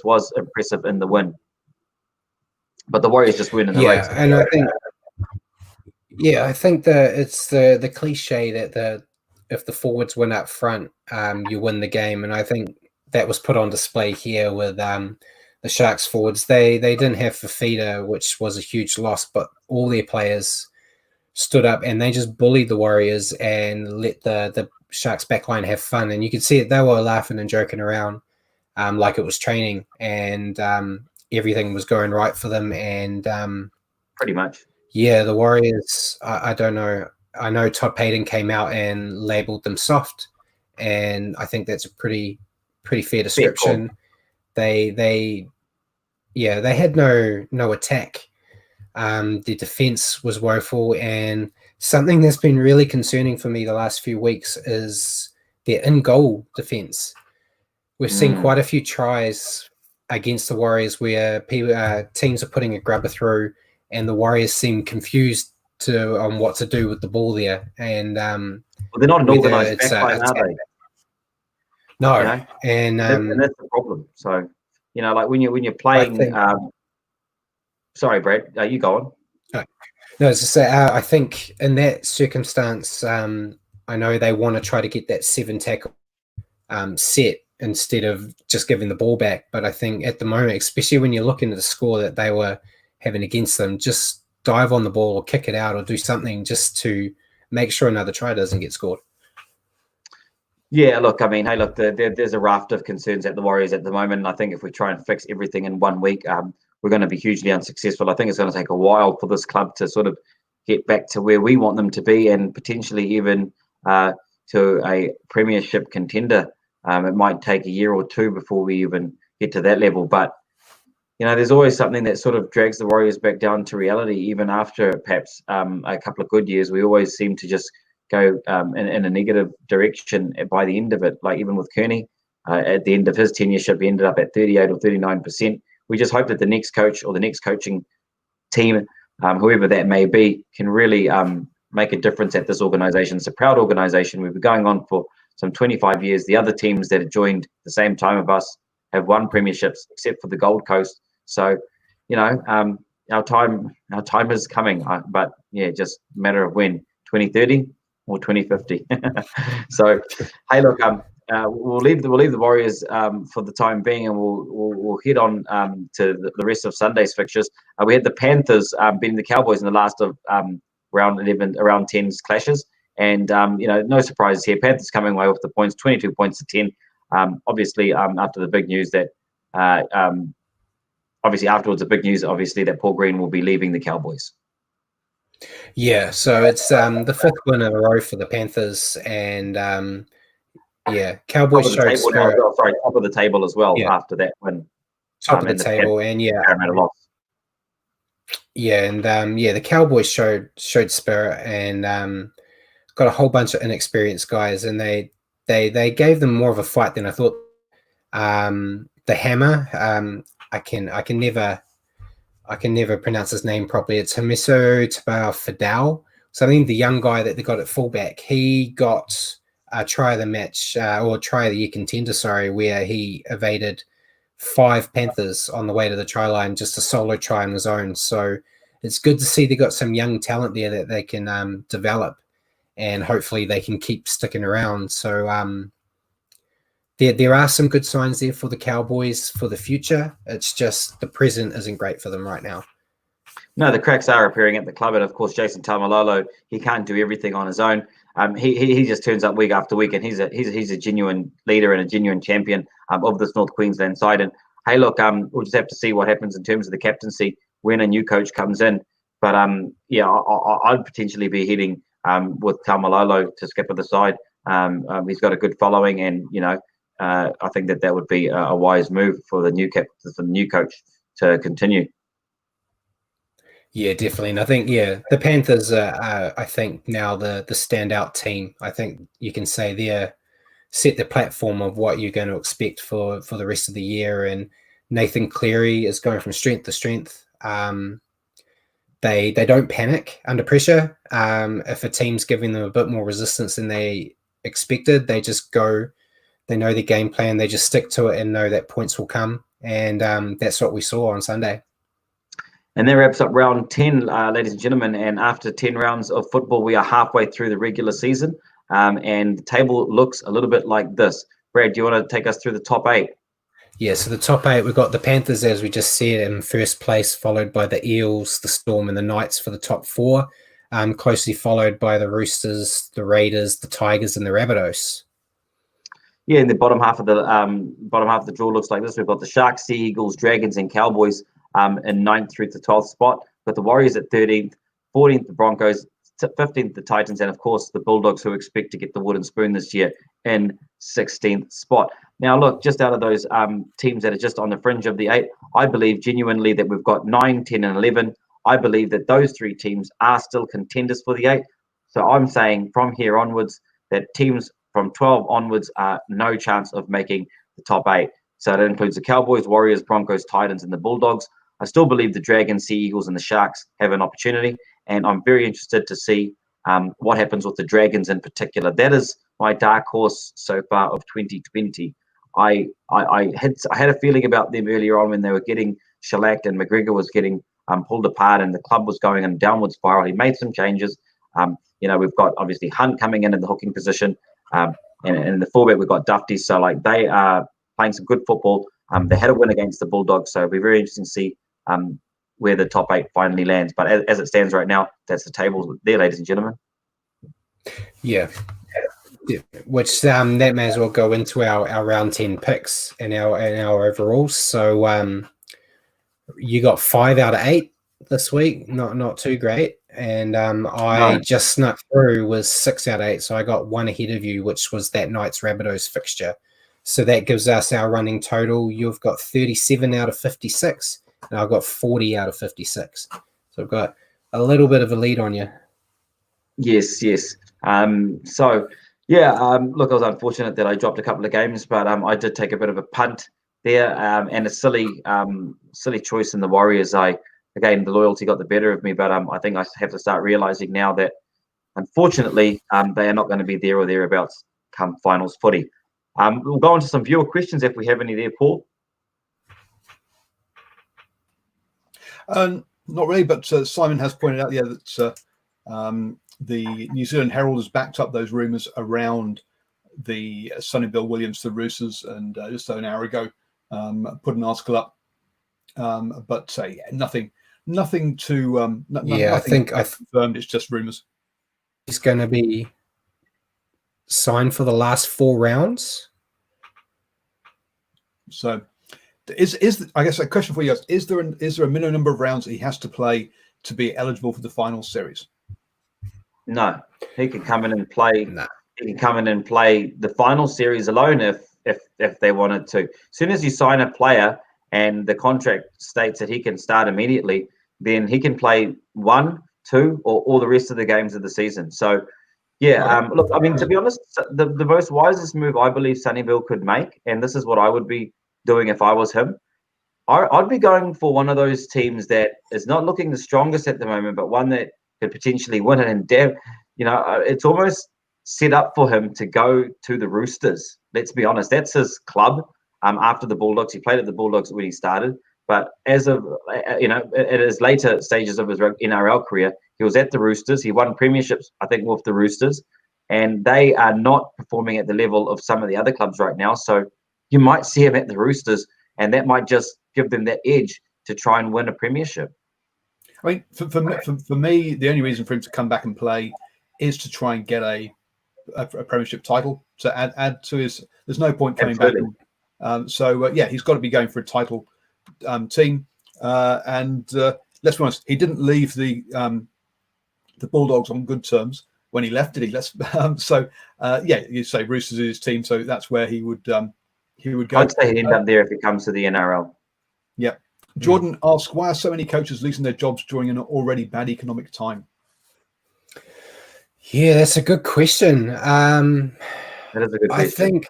Speaker 1: was impressive in the win. But the Warriors just win in the race.
Speaker 2: And I think that it's the cliche that if the forwards win up front, you win the game. And I think that was put on display here with the Sharks forwards. They didn't have Fafita, which was a huge loss, but all their players stood up and they just bullied the Warriors and let the Sharks backline have fun. And you could see it; they were laughing and joking around like it was training, and everything was going right for them. And
Speaker 1: pretty much,
Speaker 2: the Warriors. I don't know. I know Todd Payton came out and labeled them soft, and I think that's a pretty fair description. They had no attack. The defense was woeful, and something that's been really concerning for me the last few weeks is their in-goal defense. We've seen quite a few tries against the Warriors where teams are putting a grubber through, and the Warriors seem confused on what to do with the ball there. And
Speaker 1: they're not an organised backline, are they?
Speaker 2: No,
Speaker 1: and that's the problem. So, like when you're playing. Sorry, Brad. You go on.
Speaker 2: No, as I say, I think in that circumstance, I know they want to try to get that 7 tackle set instead of just giving the ball back. But I think at the moment, especially when you're looking at the score that they were having against them, just dive on the ball or kick it out or do something just to make sure another try doesn't get scored.
Speaker 1: Yeah, look, I mean, hey, look, there's a raft of concerns at the Warriors at the moment. And I think if we try and fix everything in 1 week, we're going to be hugely unsuccessful. I think it's going to take a while for this club to sort of get back to where we want them to be, and potentially even to a premiership contender. It might take a year or two before we even get to that level. But, there's always something that sort of drags the Warriors back down to reality, even after perhaps a couple of good years. We always seem to just go in a negative direction by the end of it. Like even with Kearney, at the end of his tenureship, he ended up at 38 or 39%. We just hope that the next coach or the next coaching team, whoever that may be, can really make a difference at this organization. It's a proud organization. We've been going on for some 25 years. The other teams that have joined the same time of us have won premierships, except for the Gold Coast. So, our time is coming. But yeah, just a matter of when, 2030 or 2050. So, hey, look, we'll leave the Warriors for the time being, and we'll head on to the rest of Sunday's fixtures. We had the Panthers beating the Cowboys in the last of round 10's clashes, and no surprises here. Panthers coming away with the points, 22 points to 10. Obviously, after the big news that afterwards, the big news obviously that Paul Green will be leaving the Cowboys.
Speaker 2: Yeah, so it's the fifth win in a row for the Panthers, and Cowboys showed spirit.
Speaker 1: Top of the table as well after that win.
Speaker 2: Top of the table, and
Speaker 1: Parramatta loss.
Speaker 2: Yeah, and the Cowboys showed spirit and got a whole bunch of inexperienced guys, and they gave them more of a fight than I thought. The Hammer, I can never pronounce his name properly. It's Hamiso Tabao-Fidel. So I think the young guy that they got at fullback, he got a try of the match or try of the year contender, where he evaded 5 Panthers on the way to the try line, just a solo try on his own. So it's good to see they got some young talent there that they can develop, and hopefully they can keep sticking around. So there are some good signs there for the Cowboys for the future. It's just the present isn't great for them right now.
Speaker 1: No, the cracks are appearing at the club, and of course, Jason Taumalolo, he can't do everything on his own. He just turns up week after week, and he's a genuine leader and a genuine champion of this North Queensland side. And hey, look, we'll just have to see what happens in terms of the captaincy when a new coach comes in. But I'd potentially be heading with Taumalolo to skip at the side. He's got a good following, and I think that would be a wise move for the new coach to continue.
Speaker 2: Yeah, definitely. And I think, the Panthers are, I think, now the standout team. I think you can say they're set the platform of what you're going to expect for the rest of the year. And Nathan Cleary is going from strength to strength. They don't panic under pressure. If a team's giving them a bit more resistance than they expected, they just go. They know the game plan. They just stick to it and know that points will come. And that's what we saw on Sunday.
Speaker 1: And that wraps up round 10, ladies and gentlemen. And after 10 rounds of football, we are halfway through the regular season. And the table looks a little bit like this. Brad, do you want to take us through the top 8?
Speaker 2: Yeah, so the top 8, we've got the Panthers, as we just said, in first place, followed by the Eels, the Storm, and the Knights for the top 4. Closely followed by the Roosters, the Raiders, the Tigers, and the Rabbitohs.
Speaker 1: Yeah, in the bottom half of the draw looks like this. We've got the Sharks, Sea Eagles, Dragons, and Cowboys in 9th through to 12th spot. Got the Warriors at 13th, 14th the Broncos, 15th the Titans, and of course the Bulldogs, who expect to get the wooden spoon this year, in 16th spot. Now look, just out of those teams that are just on the fringe of the 8, I believe genuinely that we've got 9, 10, and 11. I believe that those 3 teams are still contenders for the 8. So I'm saying from here onwards that teams from 12 onwards are no chance of making the top 8. So that includes the Cowboys, Warriors, Broncos, Titans, and the Bulldogs. I still believe the Dragons, Sea Eagles, and the Sharks have an opportunity, and I'm very interested to see what happens with the Dragons in particular. That is my dark horse so far of 2020. I had a feeling about them earlier on when they were getting shellacked and McGregor was getting pulled apart and the club was going in a downward spiral. He made some changes. We've got obviously Hunt coming in the hooking position, and in the fullback we've got Dufty. So like they are playing some good football. They had a win against the Bulldogs, so it'll be very interesting to see where the top 8 finally lands. But as it stands right now, that's the table there, ladies and gentlemen.
Speaker 2: Yeah, which that may as well go into our round 10 picks and our overalls. So you got 5 out of 8 this week, not too great. And I just snuck through with 6 out of 8, so I got one ahead of you, which was that night's Rabbitohs fixture. So that gives us our running total. You've got 37 out of 56, and I've got 40 out of 56. So I've got a little bit of a lead on you.
Speaker 1: Yes. So yeah, look, I was unfortunate that I dropped a couple of games, but I did take a bit of a punt there, and a silly choice in the Warriors. Again, the loyalty got the better of me, but I think I have to start realizing now that unfortunately they are not going to be there or thereabouts come finals footy. We'll go on to some viewer questions if we have any there, Paul.
Speaker 3: Not really, but Simon has pointed out, that the New Zealand Herald has backed up those rumours around the Sonny Bill Williams to the Roosters, and just an hour ago put an article up. But nothing to
Speaker 2: I think I
Speaker 3: confirmed. It's just rumours.
Speaker 2: He's going to be signed for the last 4 rounds.
Speaker 3: So, is I guess a question for you guys: is there a minimum number of rounds he has to play to be eligible for the final series?
Speaker 1: No, he can come in and play.
Speaker 2: No.
Speaker 1: He can come in and play the final series alone if they wanted to. As soon as you sign a player and the contract states that he can start immediately, then he can play 1, 2, or all the rest of the games of the season. So, yeah, look, I mean, to be honest, the most wisest move I believe Sonny Bill could make, and this is what I would be doing if I was him, I'd be going for one of those teams that is not looking the strongest at the moment, but one that could potentially win it. And it's almost set up for him to go to the Roosters. Let's be honest, that's his club. After the Bulldogs, he played at the Bulldogs when he started. But as of at his later stages of his NRL career, he was at the Roosters. He won premierships, I think, with the Roosters, and they are not performing at the level of some of the other clubs right now. So you might see him at the Roosters, and that might just give them that edge to try and win a premiership.
Speaker 3: I mean, for me, the only reason for him to come back and play is to try and get a premiership title to add to his. There's no point coming back. He's got to be going for a title team. And let's be honest, he didn't leave the Bulldogs on good terms when he left. Did he? You say Roosters is his team, so that's where he would go.
Speaker 1: I'd say he'd end up there if it comes to the NRL.
Speaker 3: Yeah. Jordan asks, why are so many coaches losing their jobs during an already bad economic time?
Speaker 2: Yeah, that's a good question.
Speaker 1: That is a good question.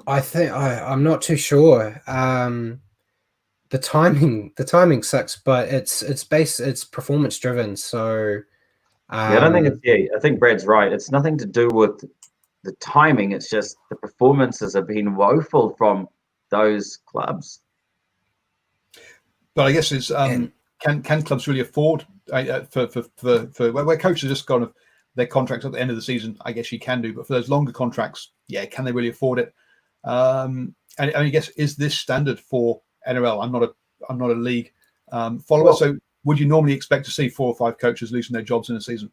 Speaker 2: I'm not too sure. The timing sucks, but it's performance driven. So
Speaker 1: I don't think I think Brad's right. It's nothing to do with the timing. It's just the performances have been woeful from those clubs.
Speaker 3: But I guess it's can clubs really afford for where coaches just gone their contracts at the end of the season? I guess you can do, but for those longer contracts, can they really afford it? And I guess, is this standard for NRL? I'm not a league follower, so would you normally expect to see 4 or 5 coaches losing their jobs in a season?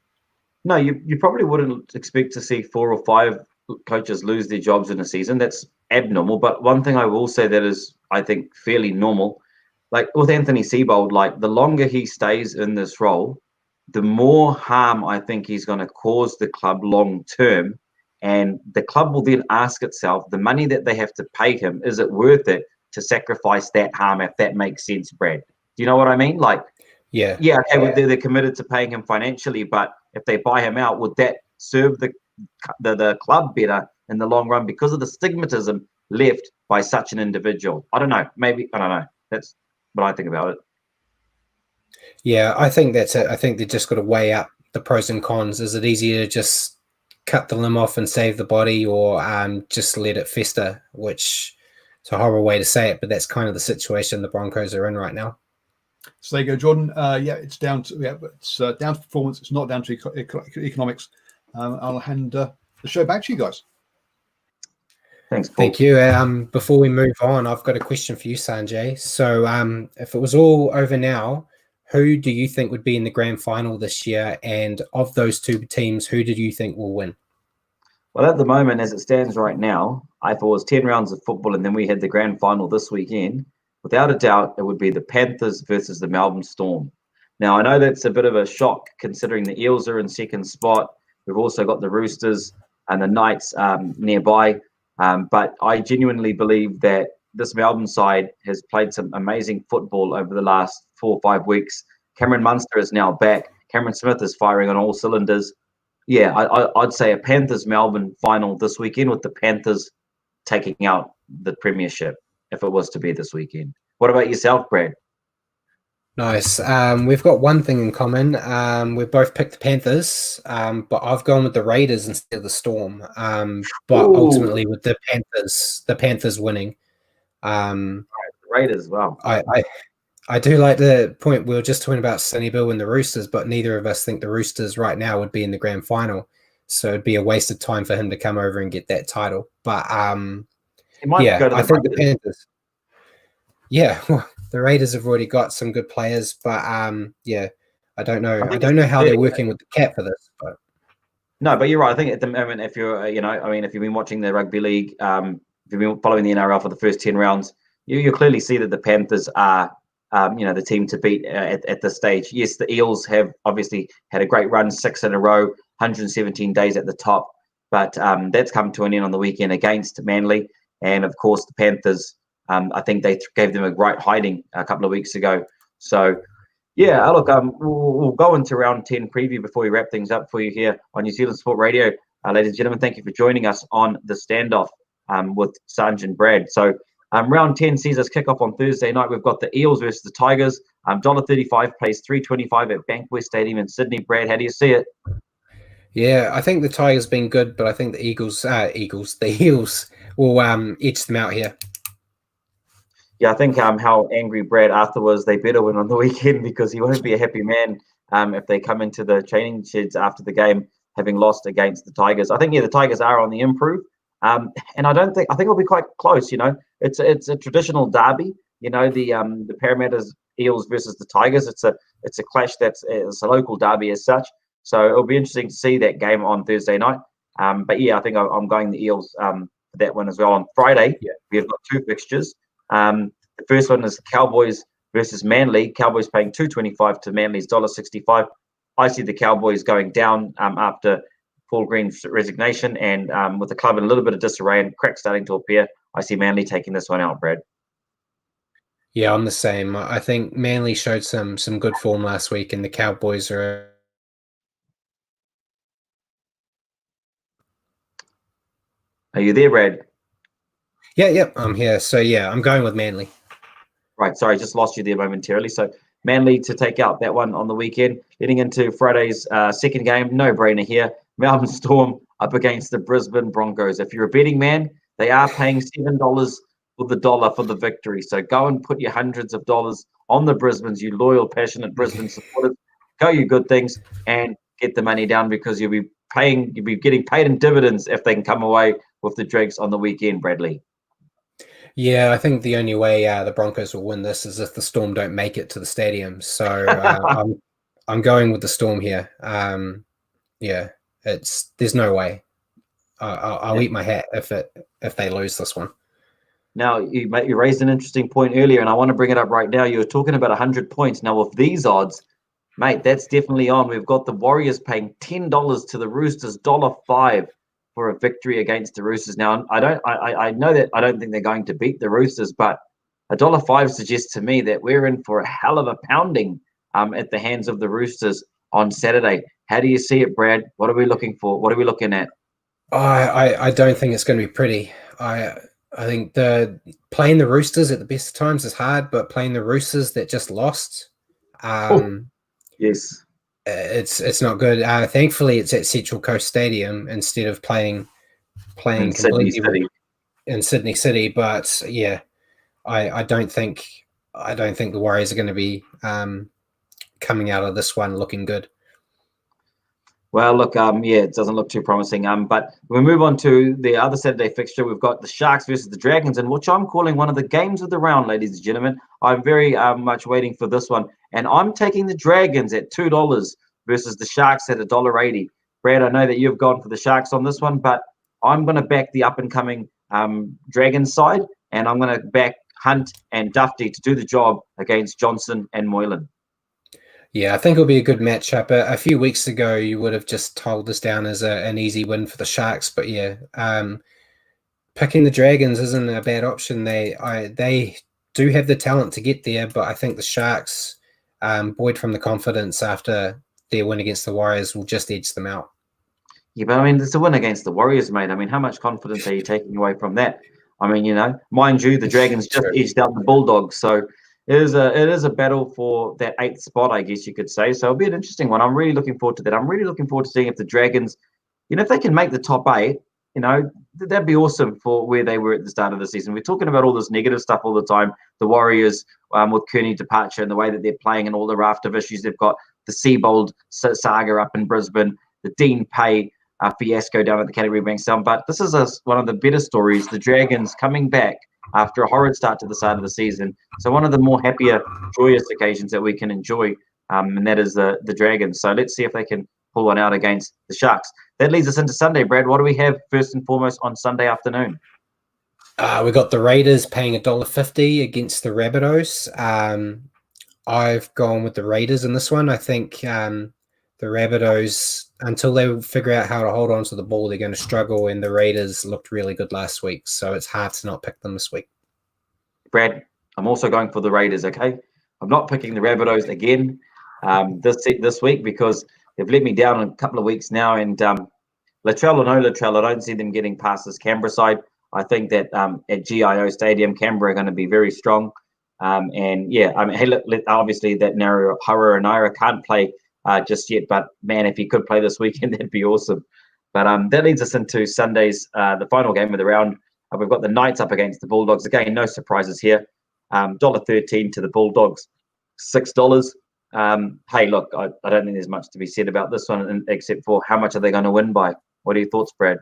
Speaker 1: No, you probably wouldn't expect to see 4 or 5 coaches lose their jobs in a season. That's abnormal. But one thing I will say that is, I think, fairly normal, like with Anthony Seibold, like the longer he stays in this role, the more harm I think he's going to cause the club long term. And the club will then ask itself, the money that they have to pay him, is it worth it to sacrifice that harm, if that makes sense, Brad? Do you know what I mean? Like, they're committed to paying him financially, but if they buy him out, would that serve the club better in the long run because of the stigmatism left by such an individual? I don't know. Maybe, I don't know. That's what I think about it.
Speaker 2: Yeah, I think that's it. I think they just got to weigh up the pros and cons. Is it easier to just cut the limb off and save the body, or just let it fester? Which is a horrible way to say it, but that's kind of the situation the Broncos are in right now.
Speaker 3: So there you go, Jordan. It's down to down to performance. It's not down to economics. I'll hand the show back to you guys.
Speaker 1: Thanks, Paul.
Speaker 2: Thank you. Before we move on, I've got a question for you, Sanjay. So if it was all over now, who do you think would be in the grand final this year? And of those 2 teams, who did you think will win?
Speaker 1: Well, at the moment, as it stands right now, if it was 10 rounds of football and then we had the grand final this weekend, without a doubt, it would be the Panthers versus the Melbourne Storm. Now, I know that's a bit of a shock considering the Eels are in second spot. We've also got the Roosters and the Knights nearby. But I genuinely believe that this Melbourne side has played some amazing football over the last 4 or 5 weeks. Cameron Munster is now back. Cameron Smith is firing on all cylinders. Yeah, I'd say a Panthers Melbourne final this weekend with the Panthers taking out the premiership if it was to be this weekend. What about yourself, Brad?
Speaker 2: Nice. We've got one thing in common. We've both picked the Panthers, but I've gone with the Raiders instead of the Storm. But
Speaker 1: Ooh.
Speaker 2: ultimately with the Panthers winning.
Speaker 1: The Raiders, well.
Speaker 2: I do like the point we were just talking about Sonny Bill and the Roosters, but neither of us think the Roosters right now would be in the grand final. So it'd be a waste of time for him to come over and get that title. But yeah, I think the Panthers. Yeah, well, the Raiders have already got some good players, but yeah, I don't know. I don't know how they're working with the cap for this, but
Speaker 1: no, but you're right. I think at the moment, if you're, if you've been watching the rugby league, if you've been following the NRL for the first 10 rounds, you clearly see that the Panthers are, the team to beat at this stage. Yes, the Eels have obviously had a great run, 6 in a row, 117 days at the top, but that's come to an end on the weekend against Manly, and of course the Panthers. I think they gave them a great hiding a couple of weeks ago. So, yeah, look, we'll go into round 10 preview before we wrap things up for you here on New Zealand Sport Radio. Ladies and gentlemen, thank you for joining us on the Standoff with Sanjay and Brad. So, round 10 sees us kick off on Thursday night. We've got the Eels versus the Tigers. $1.35 plays $3.25 at Bankwest Stadium in Sydney. Brad, how do you see it?
Speaker 2: Yeah, I think the Tigers been good, but I think the the Eels will edge them out here.
Speaker 1: Yeah, I think how angry Brad Arthur was, they better win on the weekend because he won't be a happy man if they come into the training sheds after the game having lost against the Tigers. I think, the Tigers are on the improve. And I think it'll be quite close, It's a traditional derby, the Parramatta's Eels versus the Tigers. It's a clash it's a local derby as such. So it'll be interesting to see that game on Thursday night. But yeah, I think I'm going the Eels for that one as well. On Friday, we've got 2 fixtures. The first one is Cowboys versus Manly. Cowboys paying $2.25 to Manly's $1.65. I see the Cowboys going down after Paul Green's resignation, and with the club in a little bit of disarray and cracks starting to appear, I see Manly taking this one out, Brad.
Speaker 2: Yeah, I'm the same. I think Manly showed some good form last week, and the Cowboys are.
Speaker 1: Are you there, Brad?
Speaker 2: Yeah, I'm here. So yeah, I'm going with Manly.
Speaker 1: Right, sorry, just lost you there momentarily. So Manly to take out that one on the weekend. Heading into Friday's second game, no-brainer here. Melbourne Storm up against the Brisbane Broncos. If you're a betting man, they are paying $7 for the dollar for the victory. So go and put your hundreds of dollars on the Brisbanes, you loyal, passionate Brisbane supporters. Go, you good things, and get the money down because you'll be getting paid in dividends if they can come away with the drinks on the weekend, Bradley.
Speaker 2: Yeah, I think the only way the Broncos will win this is if the Storm don't make it to the stadium. So I'm going with the Storm here. Yeah, there's no way. I'll eat my hat if they lose this one.
Speaker 1: Now, you raised an interesting point earlier, and I want to bring it up right now. You were talking about 100 points. Now, with these odds, mate, that's definitely on. We've got the Warriors paying $10 to the Roosters, $5 for a victory against the Roosters. Now, I know that I don't think they're going to beat the Roosters, but $5 suggests to me that we're in for a hell of a pounding at the hands of the Roosters on Saturday. How do you see it, Brad? What are we looking for? What are we looking at?
Speaker 2: I don't think it's going to be pretty. I think playing the Roosters at the best of times is hard, but playing the Roosters that just lost,
Speaker 1: yes,
Speaker 2: it's not good. Thankfully, it's at Central Coast Stadium instead of playing completely in Sydney City. But yeah, I don't think the Warriors are going to be coming out of this one looking good.
Speaker 1: Well, look, it doesn't look too promising. But we move on to the other Saturday fixture. We've got the Sharks versus the Dragons, and which I'm calling one of the games of the round, ladies and gentlemen. I'm very much waiting for this one, and I'm taking the Dragons at $2 versus the Sharks at $1.80. Brad, I know that you've gone for the Sharks on this one, but I'm going to back the up-and-coming Dragons side, and I'm going to back Hunt and Dufty to do the job against Johnson and Moylan.
Speaker 2: Yeah, I think it'll be a good matchup. A few weeks ago, you would have just told this down as an easy win for the Sharks, but yeah, picking the Dragons isn't a bad option. They do have the talent to get there, but I think the Sharks, buoyed from the confidence after their win against the Warriors, will just edge them out.
Speaker 1: Yeah, but I mean, it's a win against the Warriors, mate. I mean, how much confidence are you taking away from that? I mean, you know, mind you, the Dragons just edged out the Bulldogs, so it is a battle for that 8th spot, I guess you could say. So it'll be an interesting one. I'm really looking forward to that. I'm really looking forward to seeing if the Dragons, you know, if they can make the top 8, you know, that'd be awesome for where they were at the start of the season. We're talking about all this negative stuff all the time. The Warriors, with Kearney departure and the way that they're playing and all the raft of issues they've got, the Seabold saga up in Brisbane, the Dean Pay fiasco down at the Category Bank Sound. But this is one of the better stories. The Dragons coming back after a horrid start to the start of the season. So one of the more happier, joyous occasions that we can enjoy, and that is the Dragons. So let's see if they can pull one out against the Sharks. That leads us into Sunday, Brad. What do we have first and foremost on Sunday afternoon?
Speaker 2: We got the Raiders paying $1.50 against the Rabbitohs. I've gone with the Raiders in this one. I think the Rabbitohs, until they figure out how to hold on to the ball, they're going to struggle, and the Raiders looked really good last week, so it's hard to not pick them this week. Brad,
Speaker 1: I'm also going for the Raiders, okay? I'm not picking the Rabbitohs again this week because they've let me down a couple of weeks now, and Latrell or no Latrell, I don't see them getting past this Canberra side. I think that at GIO Stadium, Canberra are going to be very strong. And yeah, I mean, hey, look, obviously that Hara and Naira can't play just yet, but man, if he could play this weekend, that'd be awesome. But that leads us into Sunday's the final game of the round. We've got the Knights up against the Bulldogs. Again, no surprises here. $1.13 to the Bulldogs, $6. Hey, look, I don't think there's much to be said about this one, except for how much are they going to win by? What are your thoughts, Brad?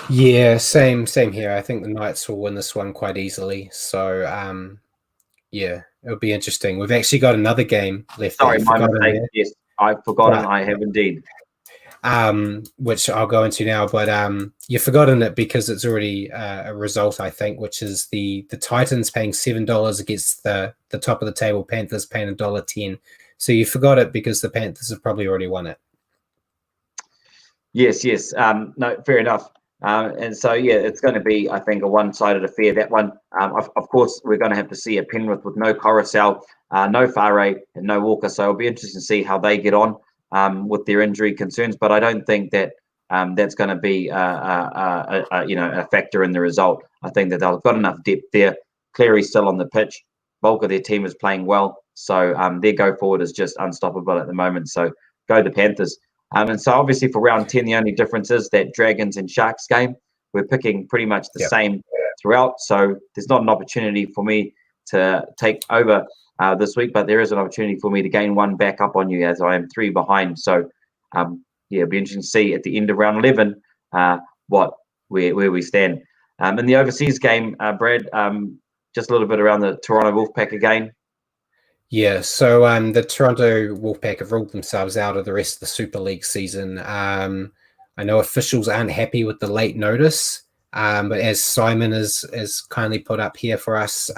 Speaker 2: Yeah, same here. I think the Knights will win this one quite easily. So, yeah, it'll be interesting. We've actually got another game left.
Speaker 1: Sorry, my mistake. Yes, I've forgotten. I have indeed.
Speaker 2: Which I'll go into now, but you've forgotten it because it's already a result, I think, which is the Titans paying $7 against the top of the table Panthers paying $1.10. So you forgot it because the Panthers have probably already won it.
Speaker 1: Yes. No, fair enough. And so, yeah, it's going to be, I think, a one-sided affair, that one. Of course, we're going to have to see a Penrith with no Coruscant, no Whare, and no Walker. So it'll be interesting to see how they get on with their injury concerns. But I don't think that that's going to be a factor in the result. I think that they've got enough depth there. Cleary's still on the pitch. Bulk of their team is playing well. So their go forward is just unstoppable at the moment. So go the Panthers. And so obviously for round 10, the only difference is that Dragons and Sharks game. We're picking pretty much the same throughout. So there's not an opportunity for me to take over this week, but there is an opportunity for me to gain one back up on you as I am 3 behind. So yeah, it'll be interesting to see at the end of round 11 where we stand. In the overseas game, Brad, just a little bit around the Toronto Wolfpack again.
Speaker 2: Yeah, so the Toronto Wolfpack have ruled themselves out of the rest of the Super League season. I know officials aren't happy with the late notice, but as Simon has kindly put up here for us,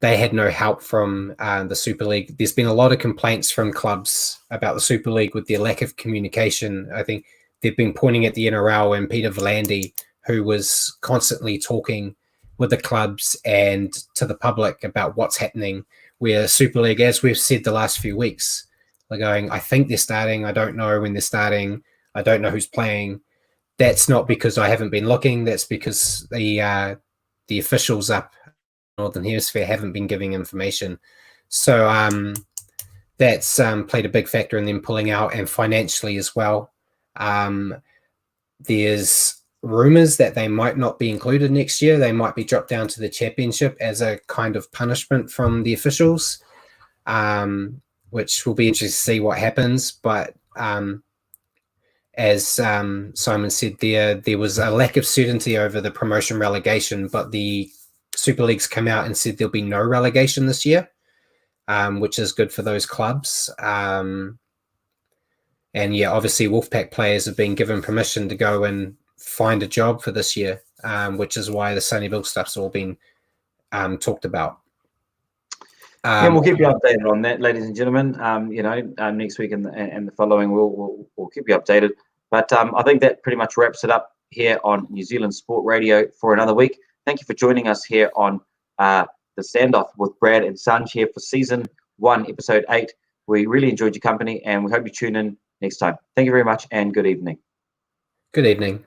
Speaker 2: they had no help from the Super League. There's been a lot of complaints from clubs about the Super League with their lack of communication. I think they've been pointing at the NRL and Peter V'landys, who was constantly talking with the clubs and to the public about what's happening. Where Super League, as we've said the last few weeks, they're going, I think they're starting. I don't know when they're starting. I don't know who's playing. That's not because I haven't been looking. That's because the officials up Northern Hemisphere haven't been giving information. So that's played a big factor in them pulling out, and financially as well. There's rumors that they might not be included next year. They might be dropped down to the championship as a kind of punishment from the officials, which will be interesting to see what happens. But as Simon said, there was a lack of certainty over the promotion relegation, but the Super League's come out and said there'll be no relegation this year, which is good for those clubs. And yeah, obviously Wolfpack players have been given permission to go and find a job for this year, which is why the Sunnyville stuff's all been talked about.
Speaker 1: And we'll keep you updated on that, ladies and gentlemen. Next week and the following, we'll keep you updated. But I think that pretty much wraps it up here on New Zealand Sport Radio for another week. Thank you for joining us here on the Standoff with Brad and Sanjay here for Season 1, Episode 8. We really enjoyed your company, and we hope you tune in next time. Thank you very much, and good evening.
Speaker 2: Good evening.